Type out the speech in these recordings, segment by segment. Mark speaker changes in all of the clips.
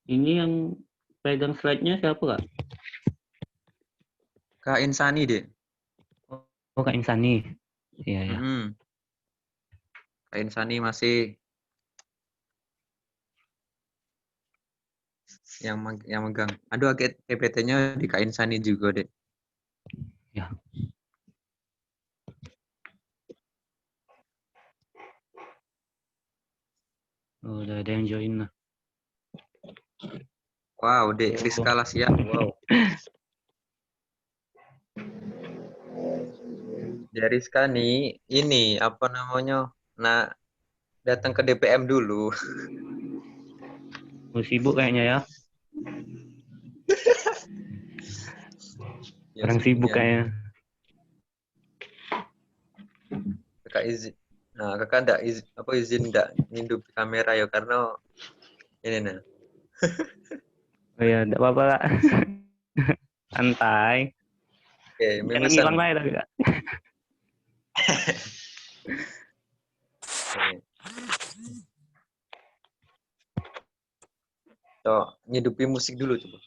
Speaker 1: Ini yang pegang slide-nya siapa, Kak?
Speaker 2: Kak Insani, Dek.
Speaker 1: Oh, Kak Insani. Iya, ya.
Speaker 2: Kak Insani masih yang megang. Aduh, PPT-nya di Kak Insani juga, Dek.
Speaker 1: Ya. Oh, udah ada yang join lah.
Speaker 2: Wow, Dek, Rizka Lasya. Wow. Dari Rizka nih, ini apa namanya? Nah, datang ke DPM dulu.
Speaker 1: Oh, sibuk kayaknya ya.
Speaker 2: Ya,
Speaker 1: Orang sibuk
Speaker 2: sibuknya.
Speaker 1: kayaknya.
Speaker 2: Kakak izin. Nah, kakak izin ndak ngindup kamera ya karena ini nah.
Speaker 1: Oh ya, enggak apa-apa, Kak. Santai.
Speaker 2: Oke,
Speaker 1: Jangan ngilang
Speaker 2: mimisan.
Speaker 1: lah ya, Kak.
Speaker 2: Oke. Coba ngidupi musik dulu coba.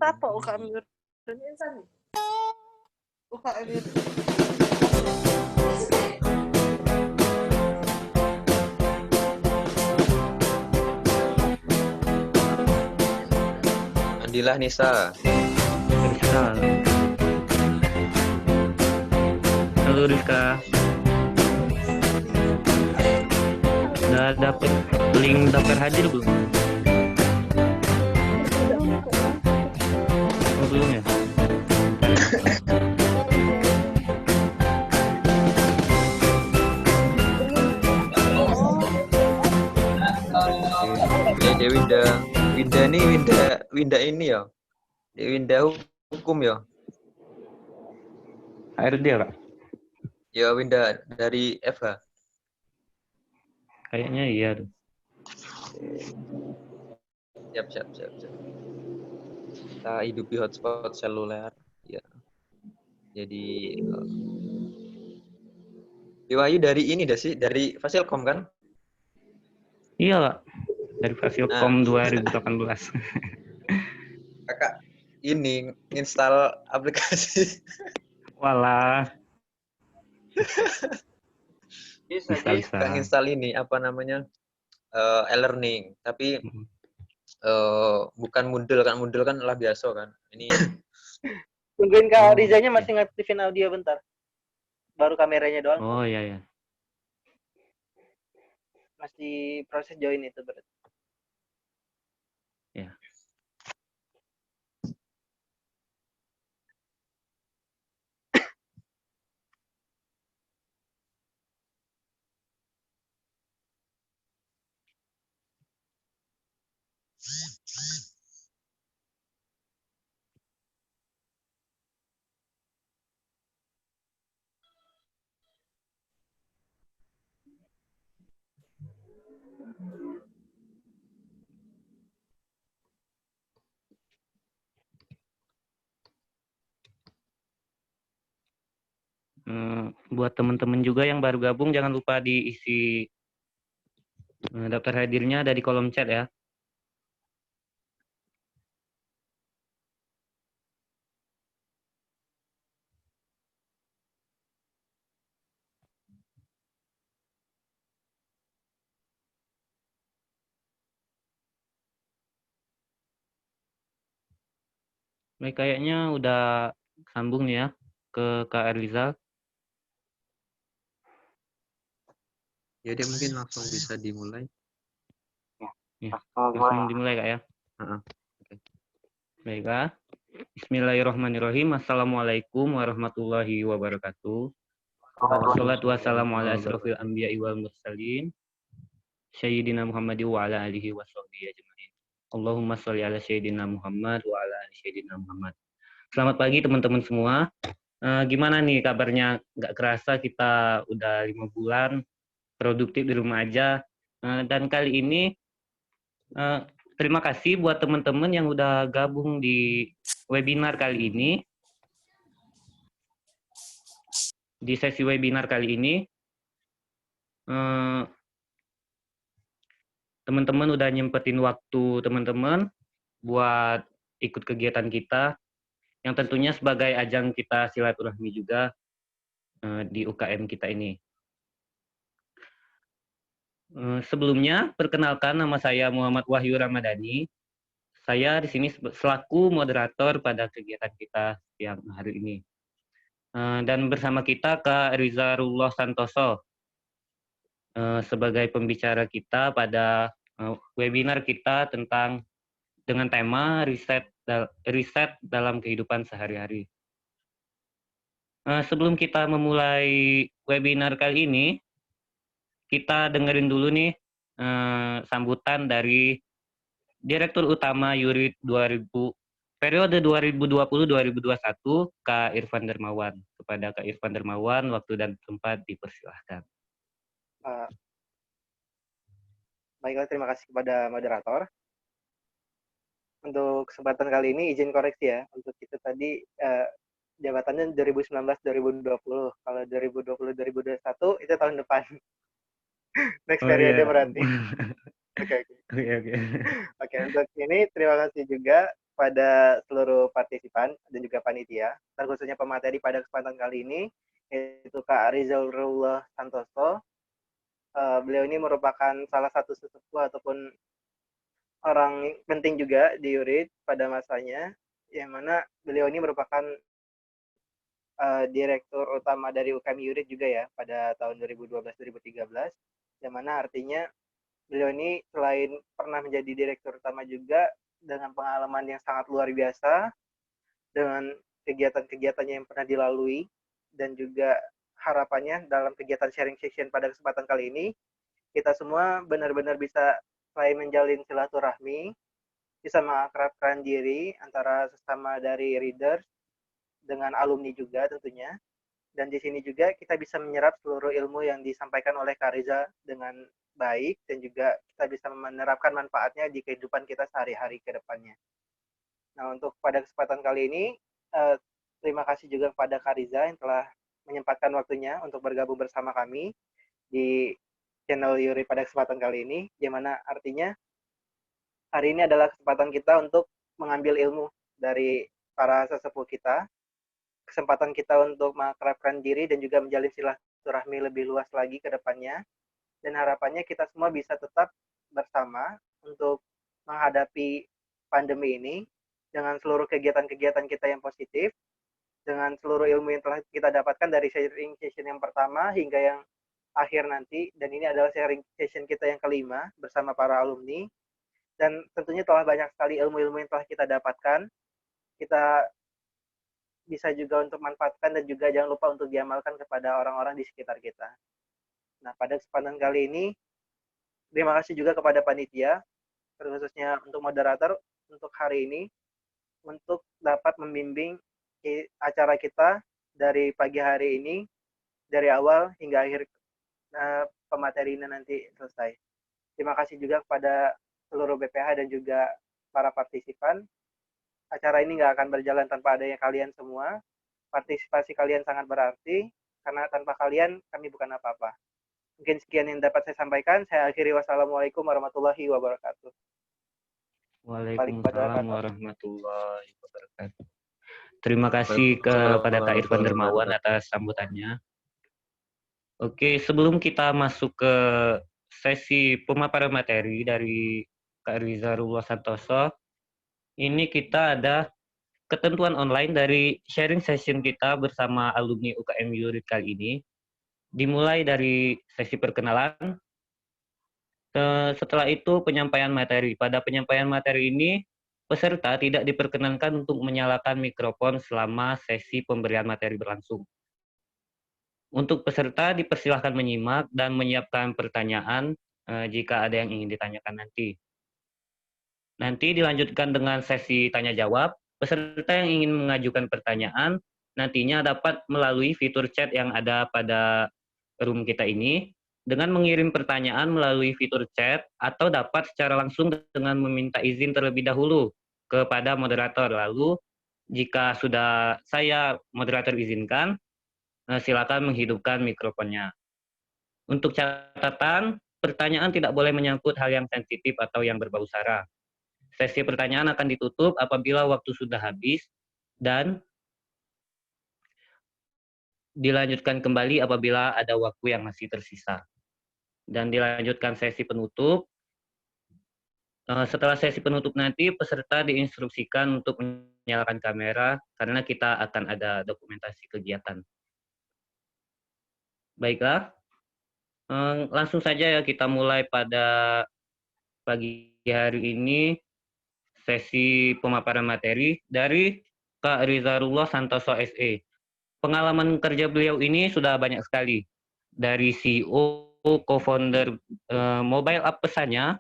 Speaker 3: Apa UKM Insan? UKM
Speaker 2: Adilah Nisa.
Speaker 1: Rizka. Halo, Rizka. Udah dapet link daftar hadir belum? Oh, belum ya?
Speaker 2: Ya, dia Winda nih Winda ini ya. Dia Winda hukum ya.
Speaker 1: HRD ya, Kak?
Speaker 2: Ya Winda dari FH.
Speaker 1: Kayaknya iya tuh.
Speaker 2: Siap. Kita hidupi hotspot seluler. Ya. Jadi Wahyu dari ini dah sih, dari Fasilkom kan?
Speaker 1: Iya, Kak. Dari
Speaker 2: Nah,
Speaker 1: Fasilkom 2018.
Speaker 2: kakak ini install aplikasi.
Speaker 1: Walah,
Speaker 2: Bisa
Speaker 1: bisa.
Speaker 2: kakak install ini apa namanya e-learning, tapi bukan Moodle kan lah biasa kan. Ini
Speaker 3: Tungguin Kak
Speaker 1: Oh,
Speaker 3: Rizanya
Speaker 1: oke.
Speaker 3: masih ngaktifin audio bentar. Baru kameranya doang kok.
Speaker 1: Oh, iya, ya.
Speaker 3: Masih proses join itu berarti.
Speaker 1: Ya. Buat teman-teman juga yang baru gabung, jangan lupa diisi daftar hadirnya ada di kolom chat ya. Baik, kayaknya udah sambung nih ya ke Kak Rizal.
Speaker 2: ya dia mungkin langsung bisa dimulai.
Speaker 1: Ya, langsung dimulai, Kak ya.
Speaker 2: Okay.
Speaker 1: Baik, Kak. Bismillahirrahmanirrahim. Assalamualaikum warahmatullahi wabarakatuh. Wassalatu wassalamu ala asrofil anbiya'i wal mursalin. Sayyidina Muhammad wa ala alihi wa sahbihi ajma'in. Allahumma sholli ala Sayyidina Muhammad wa ala ali Sayyidina Muhammad. Selamat pagi teman-teman semua. Gimana nih kabarnya? Nggak kerasa kita udah 5 bulan produktif di rumah aja. Dan kali ini terima kasih buat teman-teman yang udah gabung di webinar kali ini. di sesi webinar kali ini, teman-teman udah nyempetin waktu teman-teman buat ikut kegiatan kita, yang tentunya sebagai ajang kita silaturahmi juga di UKM kita ini. Sebelumnya, perkenalkan, nama saya Muhammad Wahyu Ramadhani. Saya di sini selaku moderator pada kegiatan kita siang hari ini. Dan bersama kita Kak Rizarullah Santoso sebagai pembicara kita pada webinar kita dengan tema riset dalam kehidupan sehari-hari. Sebelum kita memulai webinar kali ini, kita dengerin dulu nih sambutan dari Direktur Utama URID periode 2020-2021, Kak Irfan Dermawan. Kepada Kak Irfan Dermawan, waktu dan tempat dipersilahkan.
Speaker 3: Baiklah, terima kasih kepada moderator. Untuk kesempatan kali ini izin koreksi ya. Untuk itu tadi jabatannya 2019-2020. Kalau 2020-2021 itu tahun depan. Next periode berarti. Oke, untuk ini terima kasih juga pada seluruh partisipan dan juga panitia, terkhususnya pemateri pada kesempatan kali ini, yaitu Kak Rizarullah Santoso. Beliau ini merupakan salah satu sesepuh ataupun orang penting juga di URID pada masanya, yang mana beliau ini merupakan Direktur Utama dari UKM URID juga ya, pada tahun 2012-2013, yang mana artinya beliau ini selain pernah menjadi Direktur Utama juga dengan pengalaman yang sangat luar biasa, dengan kegiatan-kegiatannya yang pernah dilalui, dan juga harapannya dalam kegiatan sharing session pada kesempatan kali ini, kita semua benar-benar bisa selain menjalin silaturahmi, bisa mengakrabkan diri antara sesama dari readers dengan alumni juga tentunya. Dan di sini juga kita bisa menyerap seluruh ilmu yang disampaikan oleh Kak Riza dengan baik, dan juga kita bisa menerapkan manfaatnya di kehidupan kita sehari-hari ke depannya. Nah, untuk pada kesempatan kali ini, terima kasih juga kepada Kak Riza yang telah menyempatkan waktunya untuk bergabung bersama kami di channel Yuri pada kesempatan kali ini, yang mana artinya hari ini adalah kesempatan kita untuk mengambil ilmu dari para sesepuh kita, kesempatan kita untuk mengakrabkan diri dan juga menjalin silaturahmi lebih luas lagi ke depannya, dan harapannya kita semua bisa tetap bersama untuk menghadapi pandemi ini dengan seluruh kegiatan-kegiatan kita yang positif, dengan seluruh ilmu yang telah kita dapatkan dari sharing session yang pertama hingga yang akhir nanti, dan ini adalah sharing session kita yang kelima bersama para alumni, dan tentunya telah banyak sekali ilmu-ilmu yang telah kita dapatkan, kita bisa juga untuk manfaatkan dan juga jangan lupa untuk diamalkan kepada orang-orang di sekitar kita. Nah, pada kesempatan kali ini, terima kasih juga kepada panitia, terkhususnya untuk moderator untuk hari ini, untuk dapat membimbing acara kita dari pagi hari ini, dari awal hingga akhir pematerinya nanti selesai. Terima kasih juga kepada seluruh BPH dan juga para partisipan. Acara ini nggak akan berjalan tanpa adanya kalian semua. Partisipasi kalian sangat berarti, karena tanpa kalian kami bukan apa-apa. Mungkin sekian yang dapat saya sampaikan. Saya akhiri, wassalamualaikum warahmatullahi wabarakatuh.
Speaker 1: Waalaikumsalam warahmatullahi wabarakatuh. Terima kasih kepada Kak Irfan Dermawan atas sambutannya. Oke, sebelum kita masuk ke sesi pemaparan materi dari Kak Rizarullah Santoso, ini kita ada ketentuan online dari sharing session kita bersama alumni UKM URID kali ini. Dimulai dari sesi perkenalan, setelah itu penyampaian materi. Pada penyampaian materi ini, peserta tidak diperkenankan untuk menyalakan mikrofon selama sesi pemberian materi berlangsung. Untuk peserta dipersilahkan menyimak dan menyiapkan pertanyaan jika ada yang ingin ditanyakan nanti. Nanti dilanjutkan dengan sesi tanya-jawab. Peserta yang ingin mengajukan pertanyaan nantinya dapat melalui fitur chat yang ada pada room kita ini dengan mengirim pertanyaan melalui fitur chat, atau dapat secara langsung dengan meminta izin terlebih dahulu kepada moderator. Lalu jika sudah saya moderator izinkan, Silakan menghidupkan mikrofonnya. Untuk catatan, pertanyaan tidak boleh menyangkut hal yang sensitif atau yang berbau sara. Sesi pertanyaan akan ditutup apabila waktu sudah habis dan dilanjutkan kembali apabila ada waktu yang masih tersisa. Dan dilanjutkan sesi penutup. Setelah sesi penutup nanti, peserta diinstruksikan untuk menyalakan kamera karena kita akan ada dokumentasi kegiatan. Baiklah, langsung saja ya kita mulai pada pagi hari ini sesi pemaparan materi dari Kak Rizarullah Santoso SE. Pengalaman kerja beliau ini sudah banyak sekali. Dari CEO, co-founder mobile app pesannya,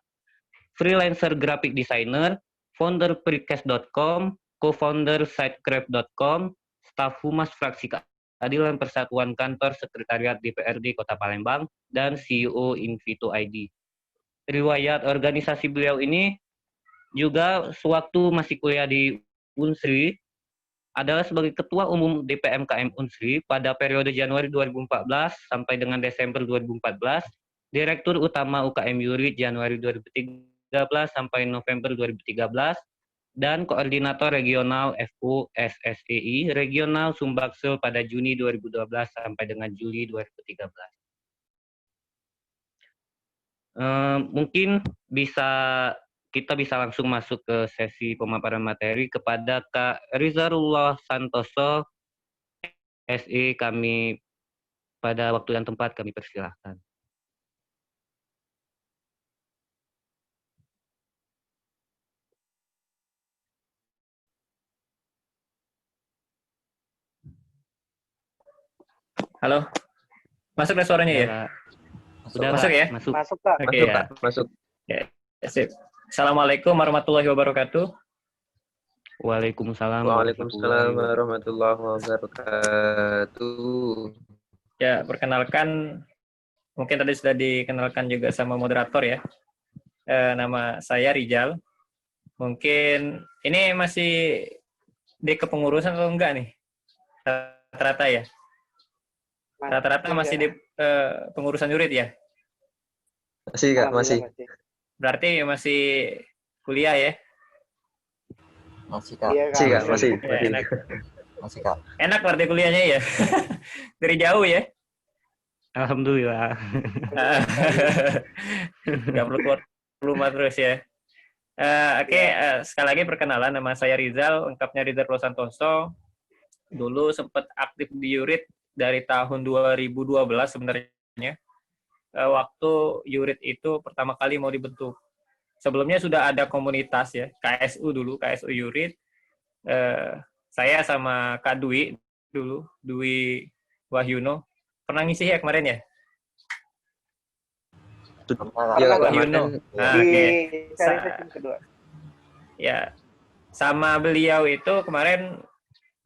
Speaker 1: freelancer graphic designer, founder precast.com, co-founder sitecraft.com, staf humas fraksi Keadilan Persatuan Kantor Sekretariat DPRD Kota Palembang, dan CEO Invito ID. Riwayat organisasi beliau ini juga sewaktu masih kuliah di Unsri, adalah sebagai Ketua Umum DPMKM Unsri pada periode Januari 2014 sampai dengan Desember 2014, Direktur Utama UKM Yurid Januari 2013 sampai November 2013, dan Koordinator Regional FU SSEI Regional Sumbaksel pada Juni 2012 sampai dengan Juli 2013. Mungkin kita bisa langsung masuk ke sesi pemaparan materi kepada Kak Rizarullah Santoso SE. Kami pada waktu dan tempat kami persilahkan.
Speaker 4: Halo, masuk nih suaranya ya?
Speaker 1: Sudah,
Speaker 4: masuk ya?
Speaker 1: Masuk.
Speaker 3: Masuk, Kak.
Speaker 4: Oke,
Speaker 2: Masuk,
Speaker 4: ya.
Speaker 2: Kak. Masuk.
Speaker 4: Ya, sip. Assalamualaikum warahmatullahi wabarakatuh.
Speaker 1: Waalaikumsalam.
Speaker 2: Waalaikumsalam warahmatullahi wabarakatuh.
Speaker 4: Ya, perkenalkan, mungkin tadi sudah dikenalkan juga sama moderator ya. Nama saya Rijal. Mungkin ini masih di kepengurusan atau enggak nih? Rata-rata ya? Rata-rata masih di pengurusan Yurid ya?
Speaker 2: Masih, Kak, masih.
Speaker 4: Berarti masih kuliah ya?
Speaker 5: Masih, Kak.
Speaker 3: Iya,
Speaker 2: Masih, Kak, masih.
Speaker 4: Ya, enak.
Speaker 5: Masih, Kak.
Speaker 4: Enak berarti kuliahnya ya? Dari jauh ya?
Speaker 1: Alhamdulillah.
Speaker 4: Nggak perlu keluar rumah terus ya. Oke, sekali lagi perkenalan, nama saya Rizal, lengkapnya Rizal Santoso. Dulu sempat aktif di Yurid dari tahun 2012 sebenarnya. Waktu Yurid itu pertama kali mau dibentuk. Sebelumnya sudah ada komunitas ya, KSU dulu, KSU Yurid. Saya sama Kak Dwi dulu, Dwi Wahyuno. Pernah ngisi ya kemarin ya?
Speaker 2: Iya, Kak,
Speaker 4: Wahyuno. Nah,
Speaker 3: Di
Speaker 4: oke.
Speaker 3: seri sesi kedua.
Speaker 4: Ya, sama beliau itu kemarin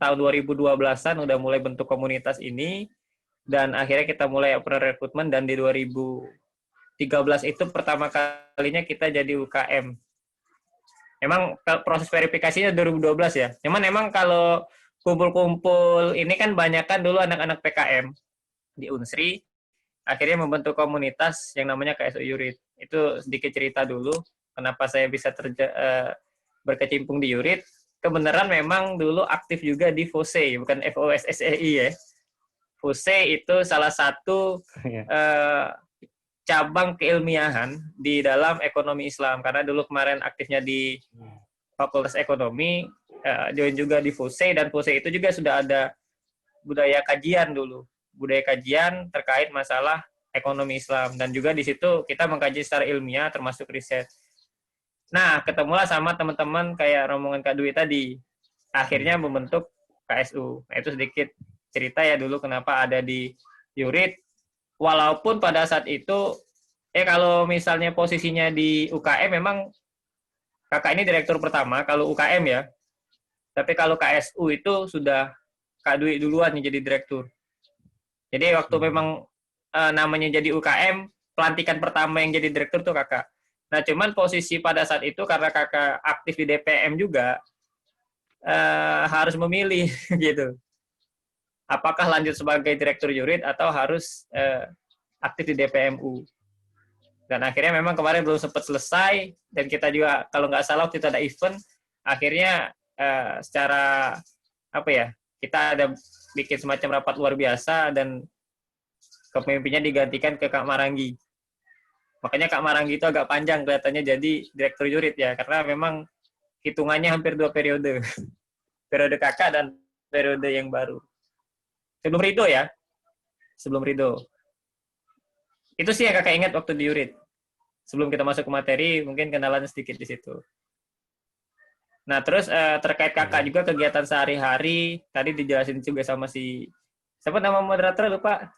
Speaker 4: tahun 2012-an udah mulai bentuk komunitas ini, dan akhirnya kita mulai open rekrutmen, dan di 2013 itu pertama kalinya kita jadi UKM. Emang proses verifikasinya 2012 ya. Emang kalau kumpul-kumpul ini kan banyak kan dulu anak-anak PKM di Unsri, akhirnya membentuk komunitas yang namanya KSU Yurid. Itu sedikit cerita dulu kenapa saya bisa berkecimpung di Yurid. Kebenaran memang dulu aktif juga di FOSE, bukan FOSSEI ya. FOSE itu salah satu cabang keilmiahan di dalam ekonomi Islam, karena dulu kemarin aktifnya di Fakultas Ekonomi, join juga di FOSE, dan FOSE itu juga sudah ada budaya kajian dulu, budaya kajian terkait masalah ekonomi Islam, dan juga di situ kita mengkaji secara ilmiah termasuk riset. Nah, ketemulah sama teman-teman kayak rombongan Kak Dwi tadi, akhirnya membentuk KSU. Nah, itu sedikit cerita ya dulu kenapa ada di Yurid. Walaupun pada saat itu, kalau misalnya posisinya di UKM, memang kakak ini direktur pertama, kalau UKM ya. Tapi kalau KSU itu sudah Kak Dwi duluan yang jadi direktur. Jadi waktu memang namanya jadi UKM, pelantikan pertama yang jadi direktur tuh kakak. Nah, cuman posisi pada saat itu karena kakak aktif di DPM juga, harus memilih gitu. apakah lanjut sebagai direktur jurid atau harus aktif di DPMU. Dan akhirnya memang kemarin belum sempat selesai, dan kita juga kalau nggak salah waktu itu ada event, akhirnya secara apa ya, kita ada bikin semacam rapat luar biasa dan kepemimpinnya digantikan ke Kak Maranggi. Makanya Kak Maranggi itu agak panjang kelihatannya jadi direktur jurid ya, karena memang hitungannya hampir 2 periode. Periode kakak dan periode yang baru. Sebelum Ridho ya. Sebelum Ridho. Itu sih yang kakak ingat waktu di jurid. Sebelum kita masuk ke materi, mungkin kenalan sedikit di situ. Nah, terus terkait kakak juga kegiatan sehari-hari, tadi dijelasin juga sama siapa nama moderator lupa?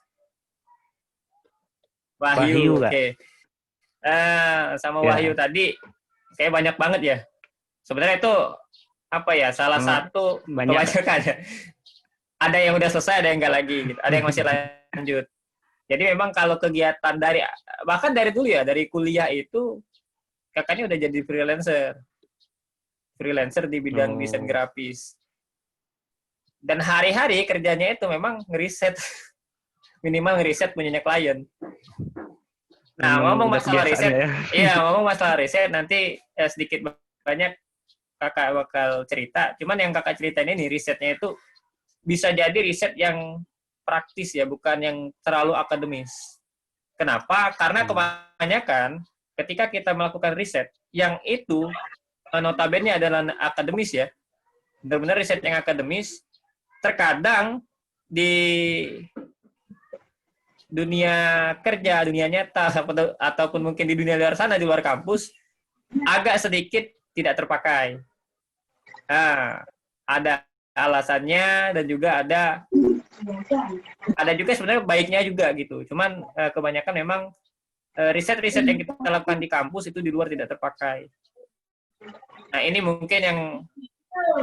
Speaker 4: Wahyu, oke. Sama Wahyu tadi, kayak banyak banget ya. Sebenarnya itu apa ya? Salah satu kebanyakan ya. Ada yang udah selesai, ada yang enggak lagi. Gitu. Ada yang masih lanjut. Jadi memang kalau kegiatan bahkan dari dulu ya, dari kuliah itu kakaknya udah jadi freelancer di bidang desain grafis. Dan hari-hari kerjanya itu memang ngeriset, minimal ngeriset punyanya klien. Nah, ngomong masalah riset, ngomong masalah riset nanti sedikit banyak kakak bakal cerita. Cuman yang kakak ceritain ini risetnya itu bisa jadi riset yang praktis ya, bukan yang terlalu akademis. Kenapa? Karena kebanyakan ketika kita melakukan riset, yang itu notabene adalah akademis ya, benar-benar riset yang akademis, terkadang di dunia kerja, dunia nyata, ataupun mungkin di dunia luar sana, di luar kampus, agak sedikit tidak terpakai. Nah, ada alasannya dan juga ada juga sebenarnya baiknya juga gitu. Cuman kebanyakan memang riset-riset yang kita lakukan di kampus itu di luar tidak terpakai. Nah, ini mungkin yang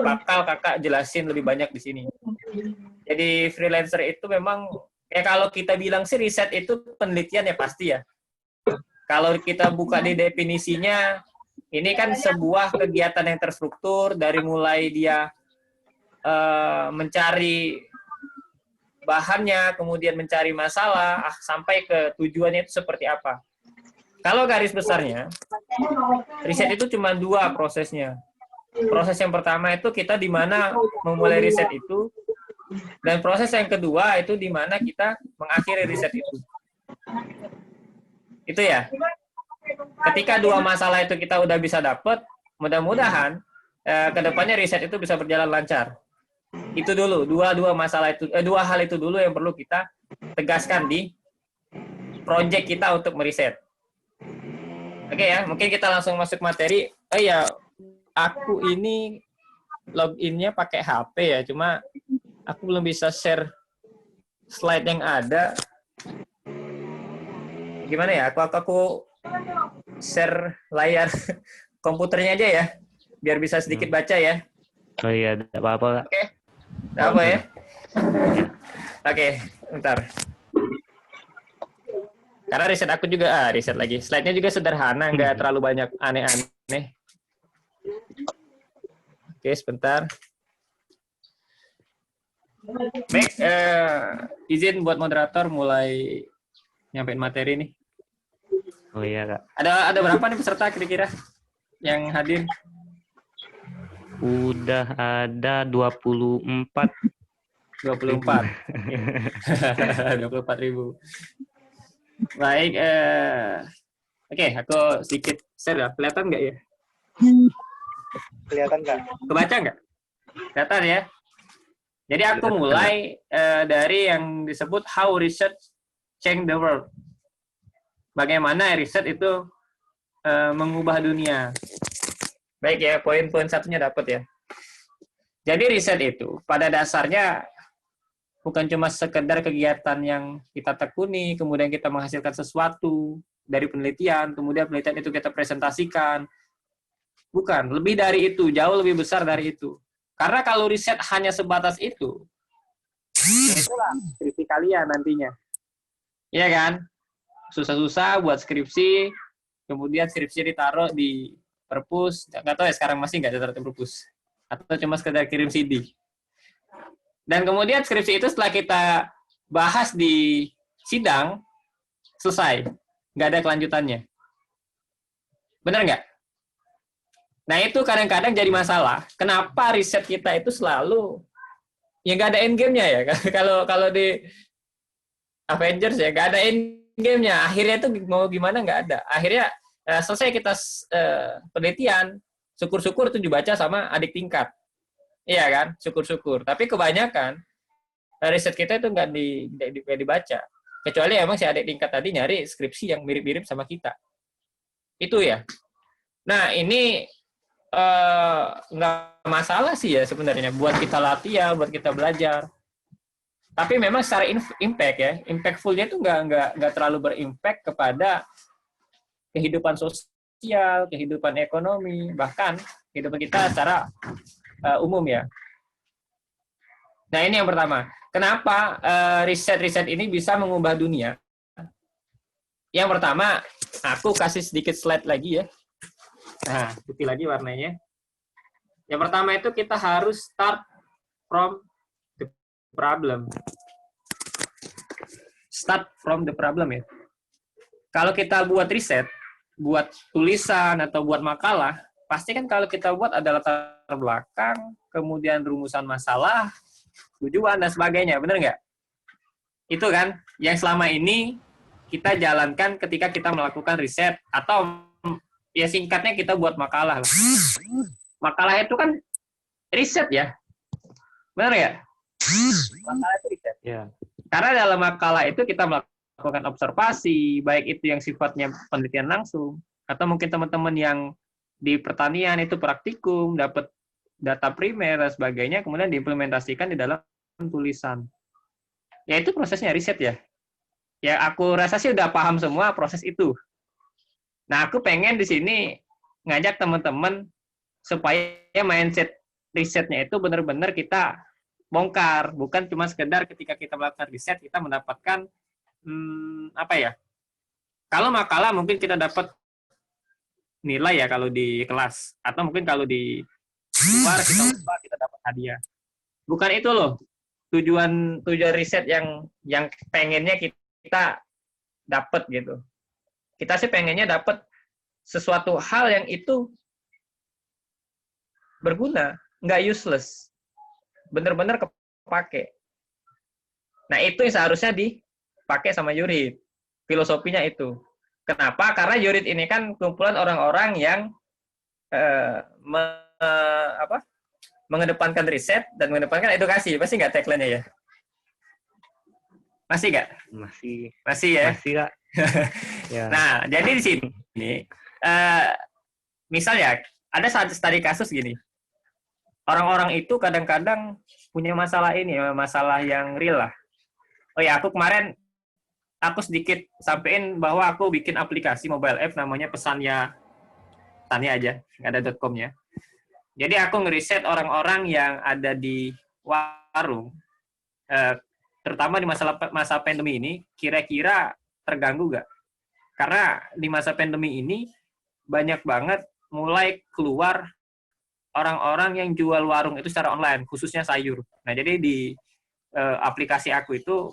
Speaker 4: bakal kakak jelasin lebih banyak di sini. Jadi freelancer itu memang kalau kita bilang sih riset itu penelitian ya pasti ya. Kalau kita buka di definisinya, ini kan sebuah kegiatan yang terstruktur dari mulai dia mencari bahannya, kemudian mencari masalah, sampai ke tujuannya itu seperti apa. Kalau garis besarnya, riset itu cuma 2 prosesnya. Proses yang pertama itu kita di mana memulai riset itu, dan proses yang kedua itu di mana kita mengakhiri riset itu. Itu ya. Ketika 2 masalah itu kita udah bisa dapat, mudah-mudahan kedepannya riset itu bisa berjalan lancar. Itu dulu, dua hal itu dulu yang perlu kita tegaskan di proyek kita untuk meriset. Oke ya, mungkin kita langsung masuk materi. Aku ini loginnya pakai HP ya, cuma aku belum bisa share slide yang ada. Gimana ya? Aku share layar komputernya aja ya, biar bisa sedikit baca ya.
Speaker 1: Oh iya, tidak apa-apa.
Speaker 4: Oke. Tidak apa ya? Oke, bentar. Karena riset aku juga, riset lagi. Slide-nya juga sederhana, nggak terlalu banyak aneh-aneh. Oke, sebentar. Baik, izin buat moderator mulai nyampein materi nih.
Speaker 1: Oh iya, Kak.
Speaker 4: Ada berapa nih peserta kira-kira yang hadir?
Speaker 1: Udah ada 24.
Speaker 4: 24. 24.000. Baik, oke, aku sedikit share ya. Kelihatan nggak ya?
Speaker 3: Kelihatan nggak?
Speaker 4: Kebaca nggak? Kelihatan ya? Jadi aku mulai dari yang disebut how research change the world. Bagaimana riset itu mengubah dunia. Baik ya, poin-poin satunya dapat ya. Jadi riset itu pada dasarnya bukan cuma sekedar kegiatan yang kita tekuni, kemudian kita menghasilkan sesuatu dari penelitian, kemudian penelitian itu kita presentasikan. Bukan, lebih dari itu, jauh lebih besar dari itu. Karena kalau riset hanya sebatas itu, itulah skripsi kalian nantinya. Iya kan? Susah-susah buat skripsi, kemudian skripsi ditaruh di perpus, nggak tahu ya sekarang masih nggak ditaruh di perpus. Atau cuma sekedar kirim CD. Dan kemudian skripsi itu setelah kita bahas di sidang, selesai. Nggak ada kelanjutannya. Benar nggak? Nah, itu kadang-kadang jadi masalah. Kenapa riset kita itu selalu ya nggak ada endgame-nya ya? Kalau di Avengers ya nggak ada endgame-nya. Akhirnya itu mau gimana nggak ada. Akhirnya selesai kita penelitian, syukur-syukur itu dibaca sama adik tingkat. Iya kan? Syukur-syukur. Tapi kebanyakan riset kita itu nggak dibaca. Kecuali emang si adik tingkat tadi nyari skripsi yang mirip-mirip sama kita. Itu ya. Nah, ini nggak masalah sih ya sebenarnya buat kita latihan, buat kita belajar. Tapi memang secara impact ya, impactful-nya itu nggak terlalu berimpact kepada kehidupan sosial, kehidupan ekonomi, bahkan kehidupan kita secara umum ya. Nah, ini yang pertama. Kenapa riset-riset ini bisa mengubah dunia? Yang pertama, aku kasih sedikit slide lagi ya. Nah, putih lagi warnanya. Yang pertama itu kita harus start from the problem. Start from the problem ya. Kalau kita buat riset, buat tulisan atau buat makalah, pasti kan kalau kita buat ada latar belakang, kemudian rumusan masalah, tujuan dan sebagainya, benar nggak? Itu kan yang selama ini kita jalankan ketika kita melakukan riset atau ya singkatnya kita buat makalah lah. Makalah itu kan riset ya, benar ya? Makalah itu riset.
Speaker 1: Ya.
Speaker 4: Karena dalam makalah itu kita melakukan observasi, baik itu yang sifatnya penelitian langsung, atau mungkin teman-teman yang di pertanian itu praktikum, dapat data primer dan sebagainya, kemudian diimplementasikan di dalam tulisan. Ya itu prosesnya riset ya. Ya aku rasa sih udah paham semua proses itu. Nah, aku pengen di sini ngajak teman-teman supaya mindset risetnya itu benar-benar kita bongkar, bukan cuma sekedar ketika kita melakukan riset kita mendapatkan apa ya? Kalau makalah mungkin kita dapat nilai ya kalau di kelas, atau mungkin kalau di luar kita dapat hadiah. Bukan itu loh tujuan riset yang pengennya kita dapat gitu. Kita sih pengennya dapat sesuatu hal yang itu berguna, nggak useless. Benar-benar kepake. Nah, itu yang seharusnya dipakai sama Yurid. Filosofinya itu. Kenapa? Karena Yurid ini kan kumpulan orang-orang yang mengedepankan riset dan mengedepankan edukasi. Pasti nggak tagline-nya ya? Masih nggak? Masih ya?
Speaker 1: Masih, Kak. Ya.
Speaker 4: Nah, jadi di sini, misalnya ada studi kasus gini, orang-orang itu kadang-kadang punya masalah ini, masalah yang real lah. Oh ya, aku kemarin sedikit sampein bahwa aku bikin aplikasi mobile app namanya Pesannya Tanya aja, nggak ada .com-nya. Jadi aku ngeriset orang-orang yang ada di warung, terutama di masa pandemi ini, kira-kira terganggu nggak? Karena di masa pandemi ini banyak banget mulai keluar orang-orang yang jual warung itu secara online, khususnya sayur. Nah, jadi di aplikasi aku itu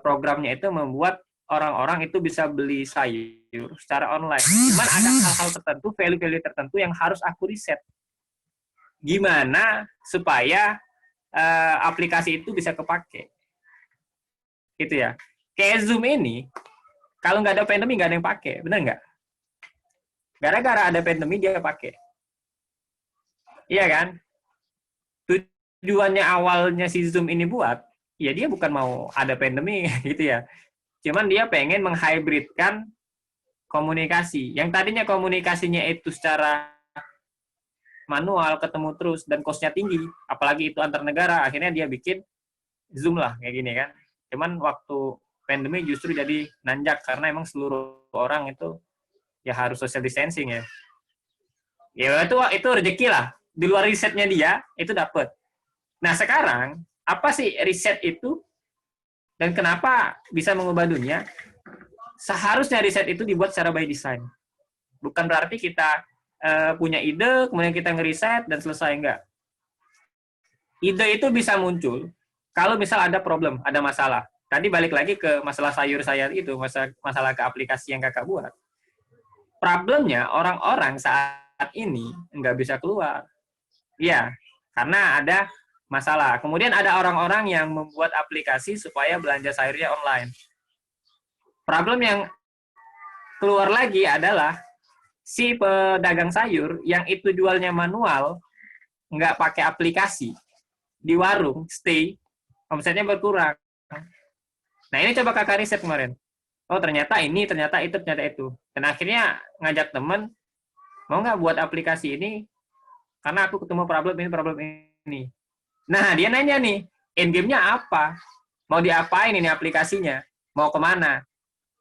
Speaker 4: programnya itu membuat orang-orang itu bisa beli sayur secara online. Cuman ada hal-hal tertentu, value-value tertentu yang harus aku riset. Gimana supaya aplikasi itu bisa kepake? Gitu ya. Kayak Zoom ini, kalau nggak ada pandemi nggak ada yang pakai, benar nggak? Gara-gara ada pandemi dia pakai. Iya kan? Tujuannya awalnya si Zoom ini buat, ya dia bukan mau ada pandemi gitu ya. Cuman dia pengen menghybridkan komunikasi. Yang tadinya komunikasinya itu secara manual, ketemu terus, dan cost-nya tinggi, apalagi itu antar negara, akhirnya dia bikin Zoom lah, kayak gini kan. Cuman waktu pandemi justru jadi nanjak, karena emang seluruh orang itu ya harus social distancing ya. Ya itu rezeki lah. Di luar risetnya dia, itu dapet. Nah sekarang, apa sih riset itu? Dan kenapa bisa mengubah dunia? Seharusnya riset itu dibuat secara by design. Bukan berarti kita punya ide, kemudian kita ngeriset, dan selesai, enggak. ide itu bisa muncul kalau misal ada problem, ada masalah. Tadi balik lagi ke masalah sayur saya itu, masalah ke aplikasi yang kakak buat. Problemnya orang-orang saat ini nggak bisa keluar. Iya, karena ada masalah. Kemudian ada orang-orang yang membuat aplikasi supaya belanja sayurnya online. Problem yang keluar lagi adalah si pedagang sayur yang itu jualnya manual, nggak pakai aplikasi, di warung, stay, omsetnya berkurang. Nah, ini coba kakak riset kemarin. Oh, ternyata ini, ternyata itu, ternyata itu. Dan akhirnya ngajak temen, mau nggak buat aplikasi ini, karena aku ketemu problem ini. Nah, dia nanya nih, endgame-nya apa? Mau diapain ini aplikasinya? Mau kemana?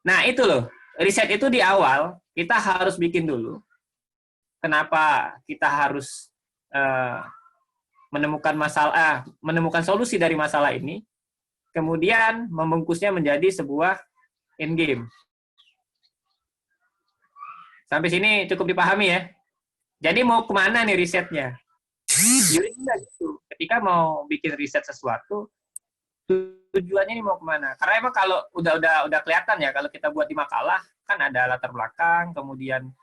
Speaker 4: Nah, itu loh. Riset itu di awal, kita harus bikin dulu. Kenapa kita harus menemukan solusi dari masalah ini, kemudian membungkusnya menjadi sebuah endgame. Sampai sini cukup dipahami ya? Jadi mau kemana nih risetnya? Jadinya gitu. Ketika mau bikin riset sesuatu, tujuannya ini mau kemana? Karena emang kalau udah kelihatan ya, kalau kita buat di makalah kan ada latar belakang, kemudian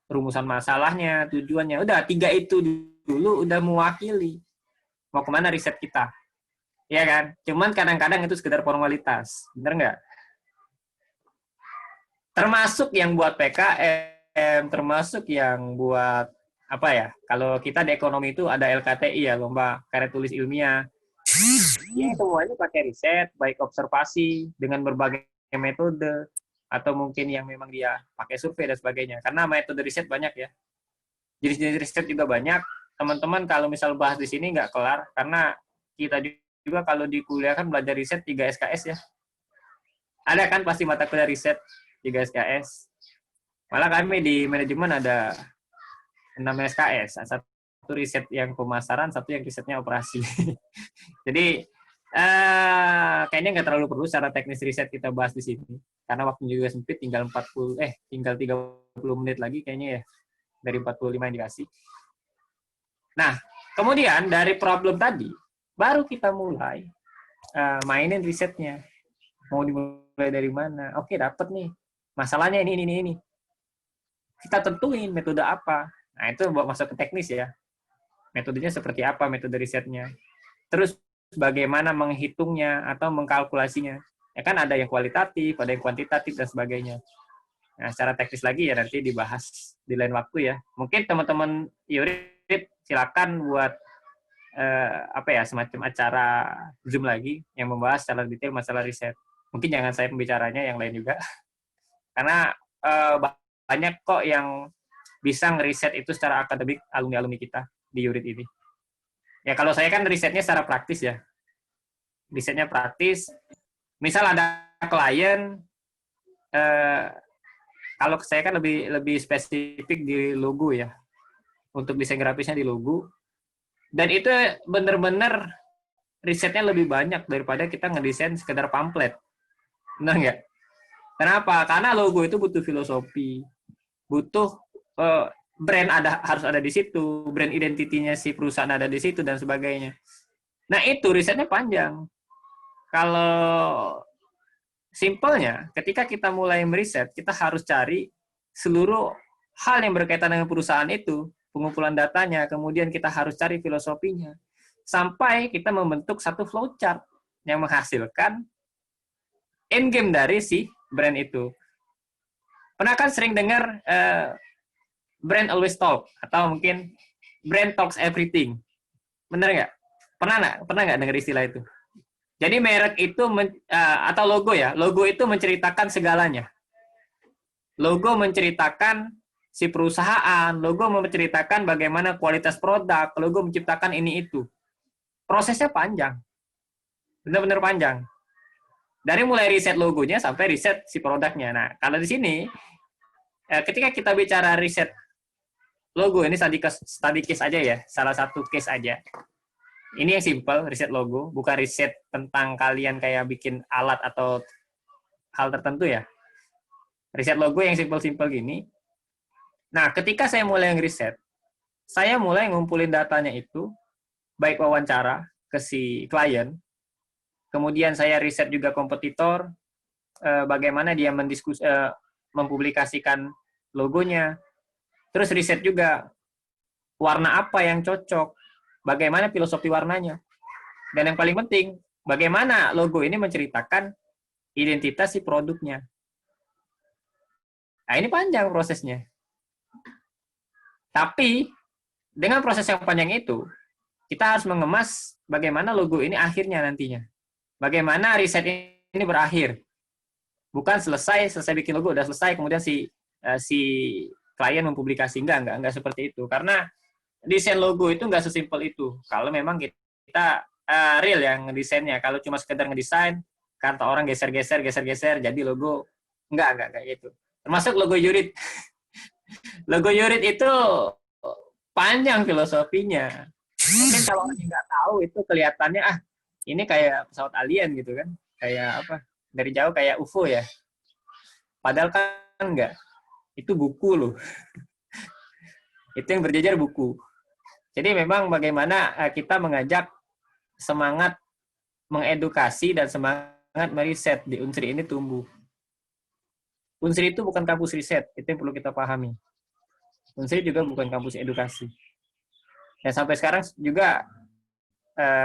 Speaker 4: rumusan masalahnya, tujuannya, udah 3 itu dulu udah mewakili mau kemana riset kita, ya kan? Cuman kadang-kadang itu sekedar formalitas, bener nggak? Termasuk yang buat PKM, termasuk yang buat apa ya? Kalau kita di ekonomi itu ada LKTI ya, lomba karya tulis ilmiah. Ya, semuanya pakai riset, baik observasi dengan berbagai metode, atau mungkin yang memang dia pakai survei dan sebagainya. Karena metode riset banyak ya. Jenis-jenis riset juga banyak. Teman-teman kalau misal bahas di sini nggak kelar, karena kita juga kalau di kuliah kan belajar riset 3 SKS ya. Ada kan pasti mata kuliah riset 3 SKS. Malah kami di manajemen ada 6 SKS. Satu riset yang pemasaran, satu yang risetnya operasi. Jadi kayaknya nggak terlalu perlu secara teknis riset kita bahas di sini. Karena waktu juga sempit, tinggal 30 menit lagi kayaknya ya. Dari 45 yang dikasih. Nah, kemudian dari problem tadi, baru kita mulai mainin risetnya. Mau dimulai dari mana? Oke, dapat nih. Masalahnya ini. Kita tentuin metode apa. Nah, itu buat masuk ke teknis ya. Metodenya seperti apa, metode risetnya. Terus bagaimana menghitungnya atau mengkalkulasinya. Ya kan ada yang kualitatif, ada yang kuantitatif, dan sebagainya. Nah, secara teknis lagi ya nanti dibahas di lain waktu ya. Mungkin teman-teman Yurid silakan buat semacam acara Zoom lagi yang membahas secara detail masalah riset. Mungkin jangan saya pembicaranya, yang lain juga. Karena banyak kok yang bisa ngeriset itu secara akademik alumni-alumni kita di Yurid ini. Ya kalau saya kan risetnya secara praktis ya. Risetnya praktis. Misal ada klien, kalau saya kan lebih spesifik di logo ya. Untuk desain grafisnya di logo. Dan itu benar-benar risetnya lebih banyak daripada kita ngedesain sekedar pamflet. Benar nggak? Kenapa? Karena logo itu butuh filosofi, butuh brand harus ada di situ, brand identitinya si perusahaan ada di situ dan sebagainya. Nah itu risetnya panjang. Kalau simpelnya, ketika kita mulai meriset, kita harus cari seluruh hal yang berkaitan dengan perusahaan itu, pengumpulan datanya, kemudian kita harus cari filosofinya, sampai kita membentuk satu flowchart yang menghasilkan endgame dari si brand itu. Pernah kan sering dengar brand always talk, atau mungkin brand talks everything. Bener nggak? Pernah nggak dengar istilah itu? Jadi merek itu atau logo ya, logo itu menceritakan segalanya. Logo menceritakan si perusahaan, logo menceritakan bagaimana kualitas produk, logo menciptakan ini itu. Prosesnya panjang, benar-benar panjang. Dari mulai riset logonya sampai riset si produknya. Nah, kalau di sini, ketika kita bicara riset logo, ini study case aja ya, salah satu case aja. Ini yang simple, riset logo, bukan riset tentang kalian kayak bikin alat atau hal tertentu ya. Riset logo yang simple-simple gini. Nah, ketika saya mulai ngeriset, saya mulai ngumpulin datanya itu baik wawancara ke si klien, kemudian saya riset juga kompetitor, bagaimana dia mempublikasikan logonya, terus riset juga warna apa yang cocok, bagaimana filosofi warnanya, dan yang paling penting, bagaimana logo ini menceritakan identitas si produknya. Nah, ini panjang prosesnya. Tapi, dengan proses yang panjang itu, kita harus mengemas bagaimana logo ini akhirnya nantinya. Bagaimana riset ini berakhir. Bukan selesai bikin logo, udah selesai, kemudian si klien mempublikasi. Enggak seperti itu. Karena desain logo itu enggak sesimpel itu. Kalau memang kita real yang ngedesainnya. Kalau cuma sekedar ngedesain, kata orang geser-geser, jadi logo. Enggak gitu. Termasuk logo Yurit. Logo Yurit itu panjang filosofinya. Mungkin kalau orang nggak tahu itu kelihatannya ini kayak pesawat alien gitu kan, kayak apa? Dari jauh kayak UFO ya. Padahal kan enggak. Itu buku loh. Itu yang berjejer buku. Jadi memang bagaimana kita mengajak semangat mengedukasi dan semangat meriset di Unsri ini tumbuh. Unsri itu bukan kampus riset, itu yang perlu kita pahami. Unsri juga bukan kampus edukasi. Dan sampai sekarang juga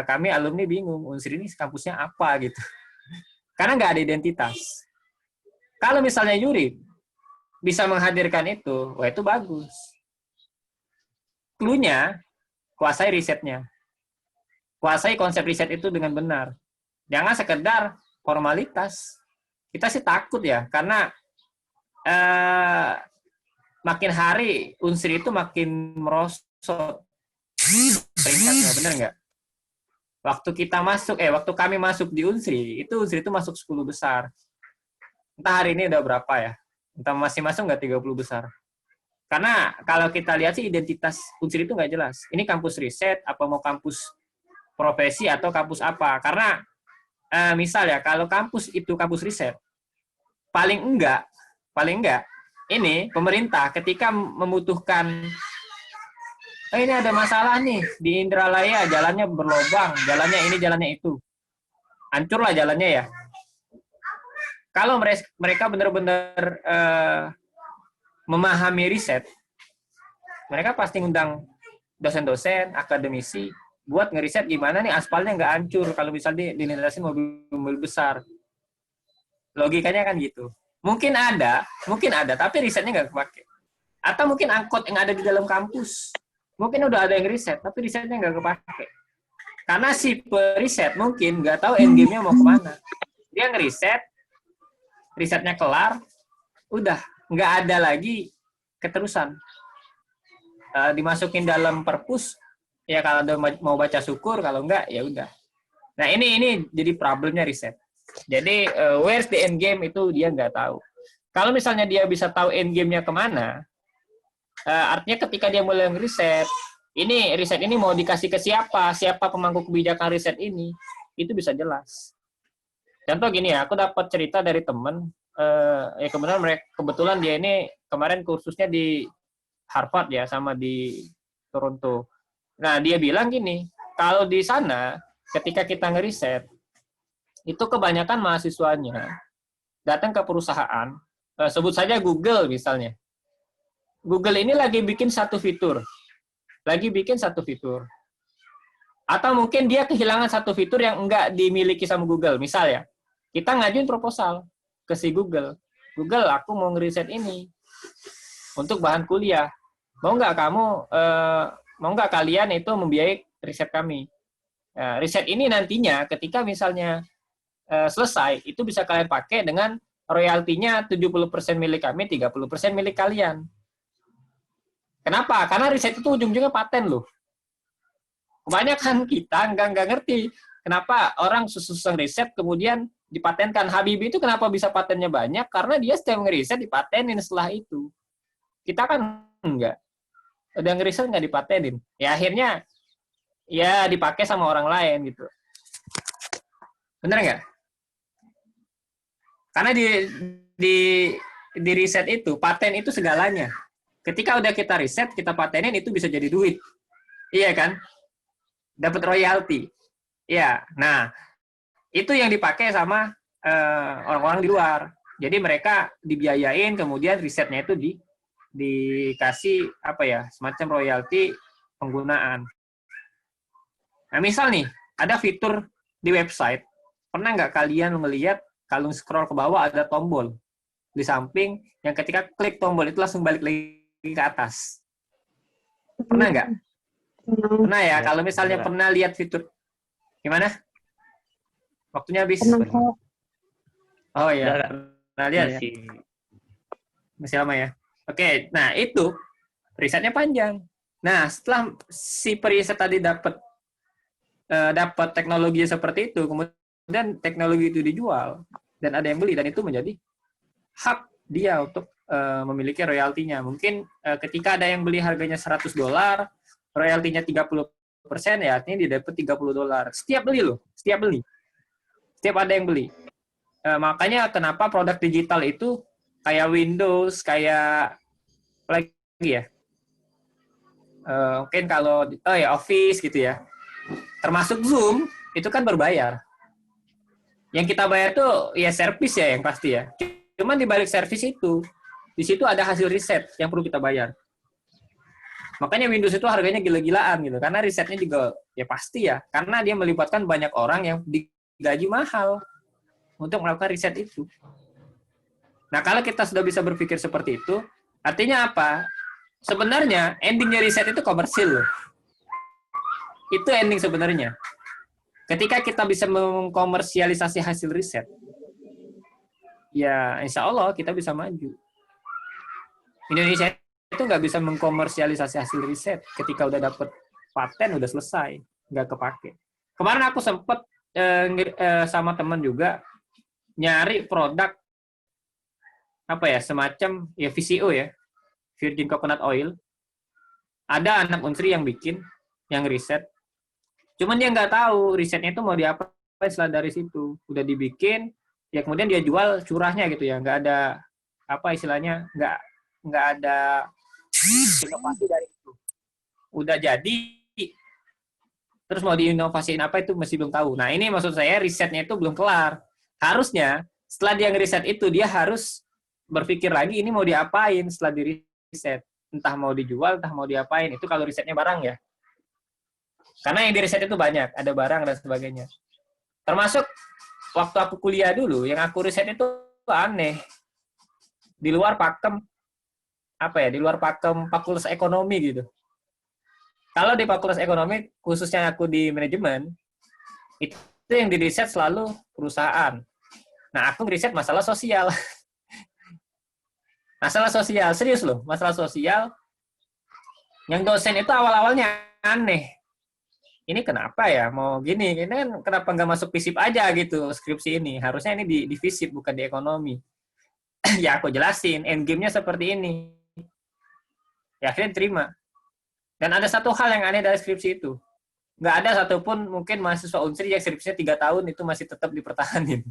Speaker 4: kami alumni bingung, Unsri ini kampusnya apa gitu. Karena nggak ada identitas. Kalau misalnya Yuri bisa menghadirkan itu, wah itu bagus. Cluenya, kuasai risetnya. Kuasai konsep riset itu dengan benar. Jangan sekedar formalitas. Kita sih takut ya, karena makin hari Unsri itu makin merosot peringkatnya, benar nggak? Waktu kami masuk di Unsri itu masuk 10 besar. Entah hari ini udah berapa ya? Entah masih masuk nggak 30 besar. Karena kalau kita lihat sih identitas Unsri itu nggak jelas. Ini kampus riset, apa mau kampus profesi atau kampus apa? Karena misal ya, kalau kampus itu kampus riset, paling enggak ini pemerintah ketika membutuhkan ini ada masalah nih di Indralaya, jalannya berlobang, jalannya ini, jalannya itu, hancurlah jalannya ya. Kalau mereka benar-benar memahami riset, mereka pasti ngundang dosen-dosen, akademisi buat ngeriset gimana nih aspalnya nggak hancur kalau misalnya dilintasin mobil besar. Logikanya kan gitu. Mungkin ada, tapi risetnya nggak kepake. Atau mungkin angkot yang ada di dalam kampus, mungkin udah ada yang riset, tapi risetnya nggak kepake. Karena si periset mungkin nggak tahu endgame-nya mau kemana. Dia ngeriset, risetnya kelar, udah nggak ada lagi keterusan. Dimasukin dalam perpus, ya kalau ada mau baca syukur, kalau enggak ya udah. Nah ini jadi problemnya riset. Jadi where's the end game itu dia nggak tahu. Kalau misalnya dia bisa tahu end game-nya kemana, artinya ketika dia mulai ngeriset, riset ini mau dikasih ke siapa pemangku kebijakan riset ini, itu bisa jelas. Contoh gini ya, aku dapat cerita dari teman, kebetulan dia ini kemarin kursusnya di Harvard ya, sama di Toronto. Nah dia bilang gini, kalau di sana ketika kita ngeriset, itu kebanyakan mahasiswanya datang ke perusahaan, sebut saja Google misalnya. Google ini lagi bikin satu fitur. Atau mungkin dia kehilangan satu fitur yang enggak dimiliki sama Google. Misal ya, kita ngajuin proposal ke si Google. Google, aku mau ngeriset ini untuk bahan kuliah. Mau nggak kalian itu membiayai riset kami? Riset ini nantinya ketika misalnya selesai, itu bisa kalian pakai dengan royaltinya 70% milik kami, 30% milik kalian. Kenapa? Karena riset itu ujung-ujungnya paten loh. Kebanyakan kita nggak ngerti kenapa orang susah riset kemudian dipatenkan. Habibie itu kenapa bisa patennya banyak? Karena dia setiap ngeriset dipatenin setelah itu. Kita kan enggak. Udah ngeriset nggak dipatenin. Ya akhirnya ya dipakai sama orang lain gitu. Bener nggak? Karena di riset itu, paten itu segalanya. Ketika udah kita riset, kita patenin, itu bisa jadi duit. Iya kan? dapat royalti. Ya, nah itu yang dipakai sama orang-orang di luar. Jadi mereka dibiayain, kemudian risetnya itu dikasih apa ya, semacam royalti penggunaan. Nah, misal nih, ada fitur di website, pernah nggak kalian melihat kalau scroll ke bawah ada tombol di samping yang ketika klik tombol itu langsung balik lagi ke atas? Pernah nggak? Pernah ya? Kalau misalnya pernah lihat fitur, gimana? Waktunya habis. Oh iya. Nah, lihat ya. Masih lama ya. Oke, nah itu risetnya panjang. Nah, setelah si periset tadi dapat teknologi seperti itu, kemudian teknologi itu dijual dan ada yang beli, dan itu menjadi hak dia untuk memiliki royaltinya. Mungkin ketika ada yang beli harganya $100, royaltinya 30%, ya artinya dia dapat $30. Setiap beli loh, setiap beli. Setiap ada yang beli. Makanya kenapa produk digital itu kayak Windows, kayak lagi ya. Mungkin kalau Office gitu ya. Termasuk Zoom itu kan berbayar. Yang kita bayar tuh ya servis ya yang pasti ya. Cuman di balik servis itu, di situ ada hasil riset yang perlu kita bayar. Makanya Windows itu harganya gila-gilaan gitu. Karena risetnya juga ya pasti ya. Karena dia melibatkan banyak orang yang digaji mahal untuk melakukan riset itu. Nah, kalau kita sudah bisa berpikir seperti itu, artinya apa? Sebenarnya endingnya riset itu komersil loh. Itu ending sebenarnya. Ketika kita bisa mengkomersialisasi hasil riset, ya insya Allah kita bisa maju. Indonesia itu nggak bisa mengkomersialisasi hasil riset. Ketika udah dapet paten, udah selesai. Nggak kepake. Kemarin aku sempet sama teman juga nyari produk apa ya, semacam ya VCO ya, Virgin Coconut Oil. Ada anak Unsri yang bikin, yang riset. Cuman dia nggak tahu risetnya itu mau diapain setelah dari situ. Udah dibikin, ya kemudian dia jual curahnya gitu ya. Nggak ada, apa istilahnya, nggak ada inovasi dari itu. Udah jadi, terus mau diinovasiin apa itu masih belum tahu. Nah ini maksud saya risetnya itu belum kelar. Harusnya setelah dia ngeriset itu, dia harus berpikir lagi ini mau diapain setelah diriset. Entah mau dijual, entah mau diapain. Itu kalau risetnya barang ya. Karena yang di riset itu banyak, ada barang dan sebagainya. Termasuk waktu aku kuliah dulu, yang aku riset itu aneh. Di luar pakem, di luar pakem fakultas ekonomi gitu. Kalau di fakultas ekonomi, khususnya aku di manajemen, itu yang di riset selalu perusahaan. Nah, aku riset masalah sosial. Masalah sosial, serius loh, masalah sosial. Yang dosen itu awal-awalnya aneh. Ini kenapa ya mau gini? Ini kan kenapa nggak masuk FISIP aja gitu skripsi ini? Harusnya ini di FISIP bukan di ekonomi. Ya aku jelasin, endgame-nya seperti ini. Ya akhirnya terima. Dan ada satu hal yang aneh dari skripsi itu. Nggak ada satupun mungkin mahasiswa Unsri yang skripsinya 3 tahun itu masih tetap dipertahanin.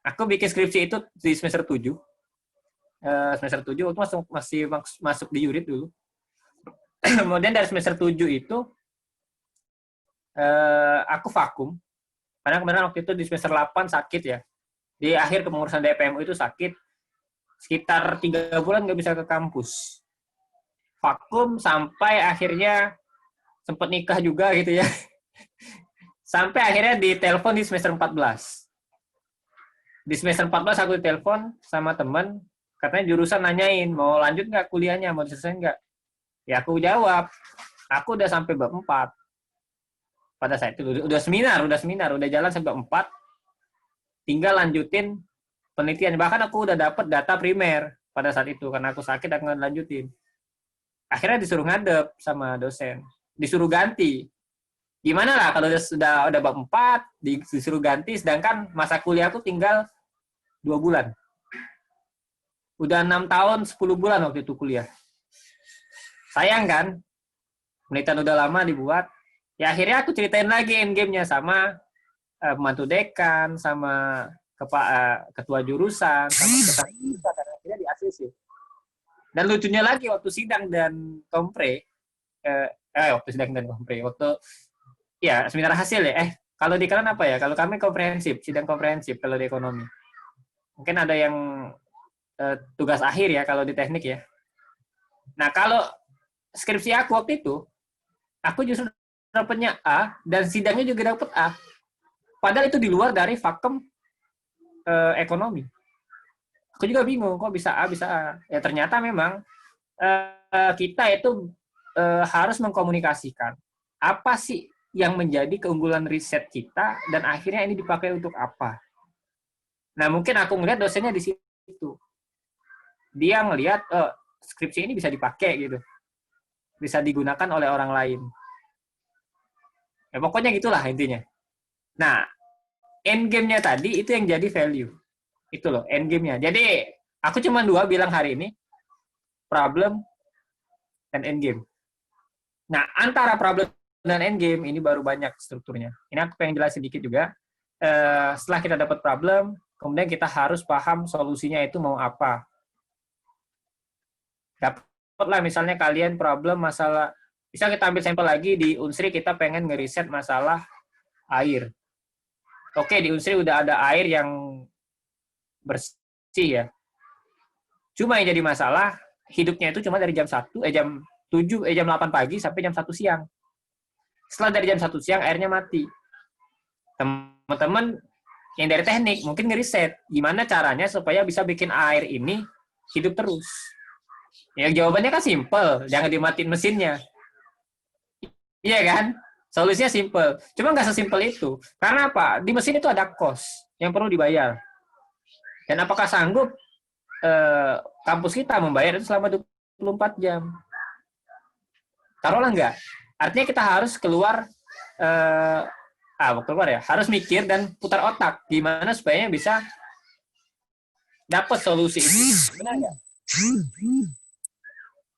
Speaker 4: Aku bikin skripsi itu di semester 7. Semester 7 itu masih masuk di Yurid dulu. Kemudian dari semester 7 itu aku vakum. Karena kemarin waktu itu di semester 8 sakit ya. Di akhir kepengurusan DPMU itu sakit. Sekitar 3 bulan nggak bisa ke kampus. Vakum sampai akhirnya sempat nikah juga gitu ya. Sampai akhirnya ditelepon di semester 14. Di semester 14 aku ditelepon sama teman. Katanya jurusan nanyain, mau lanjut nggak kuliahnya, mau selesai nggak? Ya aku jawab, aku udah sampai bab 4. Pada saat itu udah seminar, udah jalan sampai 4. Tinggal lanjutin penelitian. Bahkan aku udah dapat data primer pada saat itu karena aku sakit, aku nggak lanjutin. Akhirnya disuruh ngadep sama dosen, disuruh ganti. Gimana lah kalau udah bab 4 disuruh ganti, sedangkan masa kuliah aku tinggal 2 bulan. Udah 6 tahun 10 bulan waktu itu kuliah. Sayang kan, penelitian udah lama dibuat. Ya akhirnya aku ceritain lagi endgame-nya sama pembantu dekan, sama ketua jurusan, sama ketua jurusan, dan akhirnya di ACC. Dan lucunya lagi waktu sidang dan kompre, waktu sidang dan kompre. Waktu ya seminar hasil ya. Kalau di kalian apa ya? Kalau kami komprehensif, sidang komprehensif kalau di ekonomi. Mungkin ada yang tugas akhir ya kalau di teknik ya. Nah, kalau skripsi aku waktu itu, aku justru dapatnya A dan sidangnya juga dapat A. Padahal itu di luar dari vakum ekonomi. Aku juga bingung kok bisa A bisa A. Ya ternyata memang kita itu harus mengkomunikasikan apa sih yang menjadi keunggulan riset kita dan akhirnya ini dipakai untuk apa. Nah, mungkin aku ngelihat dosennya di situ. Dia ngelihat skripsi ini bisa dipakai gitu. Bisa digunakan oleh orang lain. Ya pokoknya gitulah intinya. Nah, end game-nya tadi itu yang jadi value. Itu loh, end game-nya. Jadi, aku cuma 2 bilang hari ini, problem dan end game. Nah, antara problem dan end game, ini baru banyak strukturnya. Ini aku pengen jelasin sedikit juga. Setelah kita dapat problem, kemudian kita harus paham solusinya itu mau apa. Dapatlah misalnya kalian problem masalah, bisa kita ambil sampel lagi di Unsri, kita pengen ngeriset masalah air. Oke, di Unsri udah ada air yang bersih ya. Cuma yang jadi masalah, hidupnya itu cuma dari jam 1, jam 7, jam 8 pagi sampai jam 1 siang. Setelah dari jam 1 siang, airnya mati. Teman-teman yang dari teknik mungkin ngeriset gimana caranya supaya bisa bikin air ini hidup terus. Ya jawabannya kan simple, jangan dimatiin mesinnya. Iya kan? Solusinya simple. Cuma nggak sesimpel itu. Karena apa? Di mesin itu ada cost yang perlu dibayar. Dan apakah sanggup kampus kita membayar itu selama 24 jam? Taruhlah enggak. Artinya kita harus keluar harus mikir dan putar otak gimana supaya bisa dapat solusi itu. Benar nggak?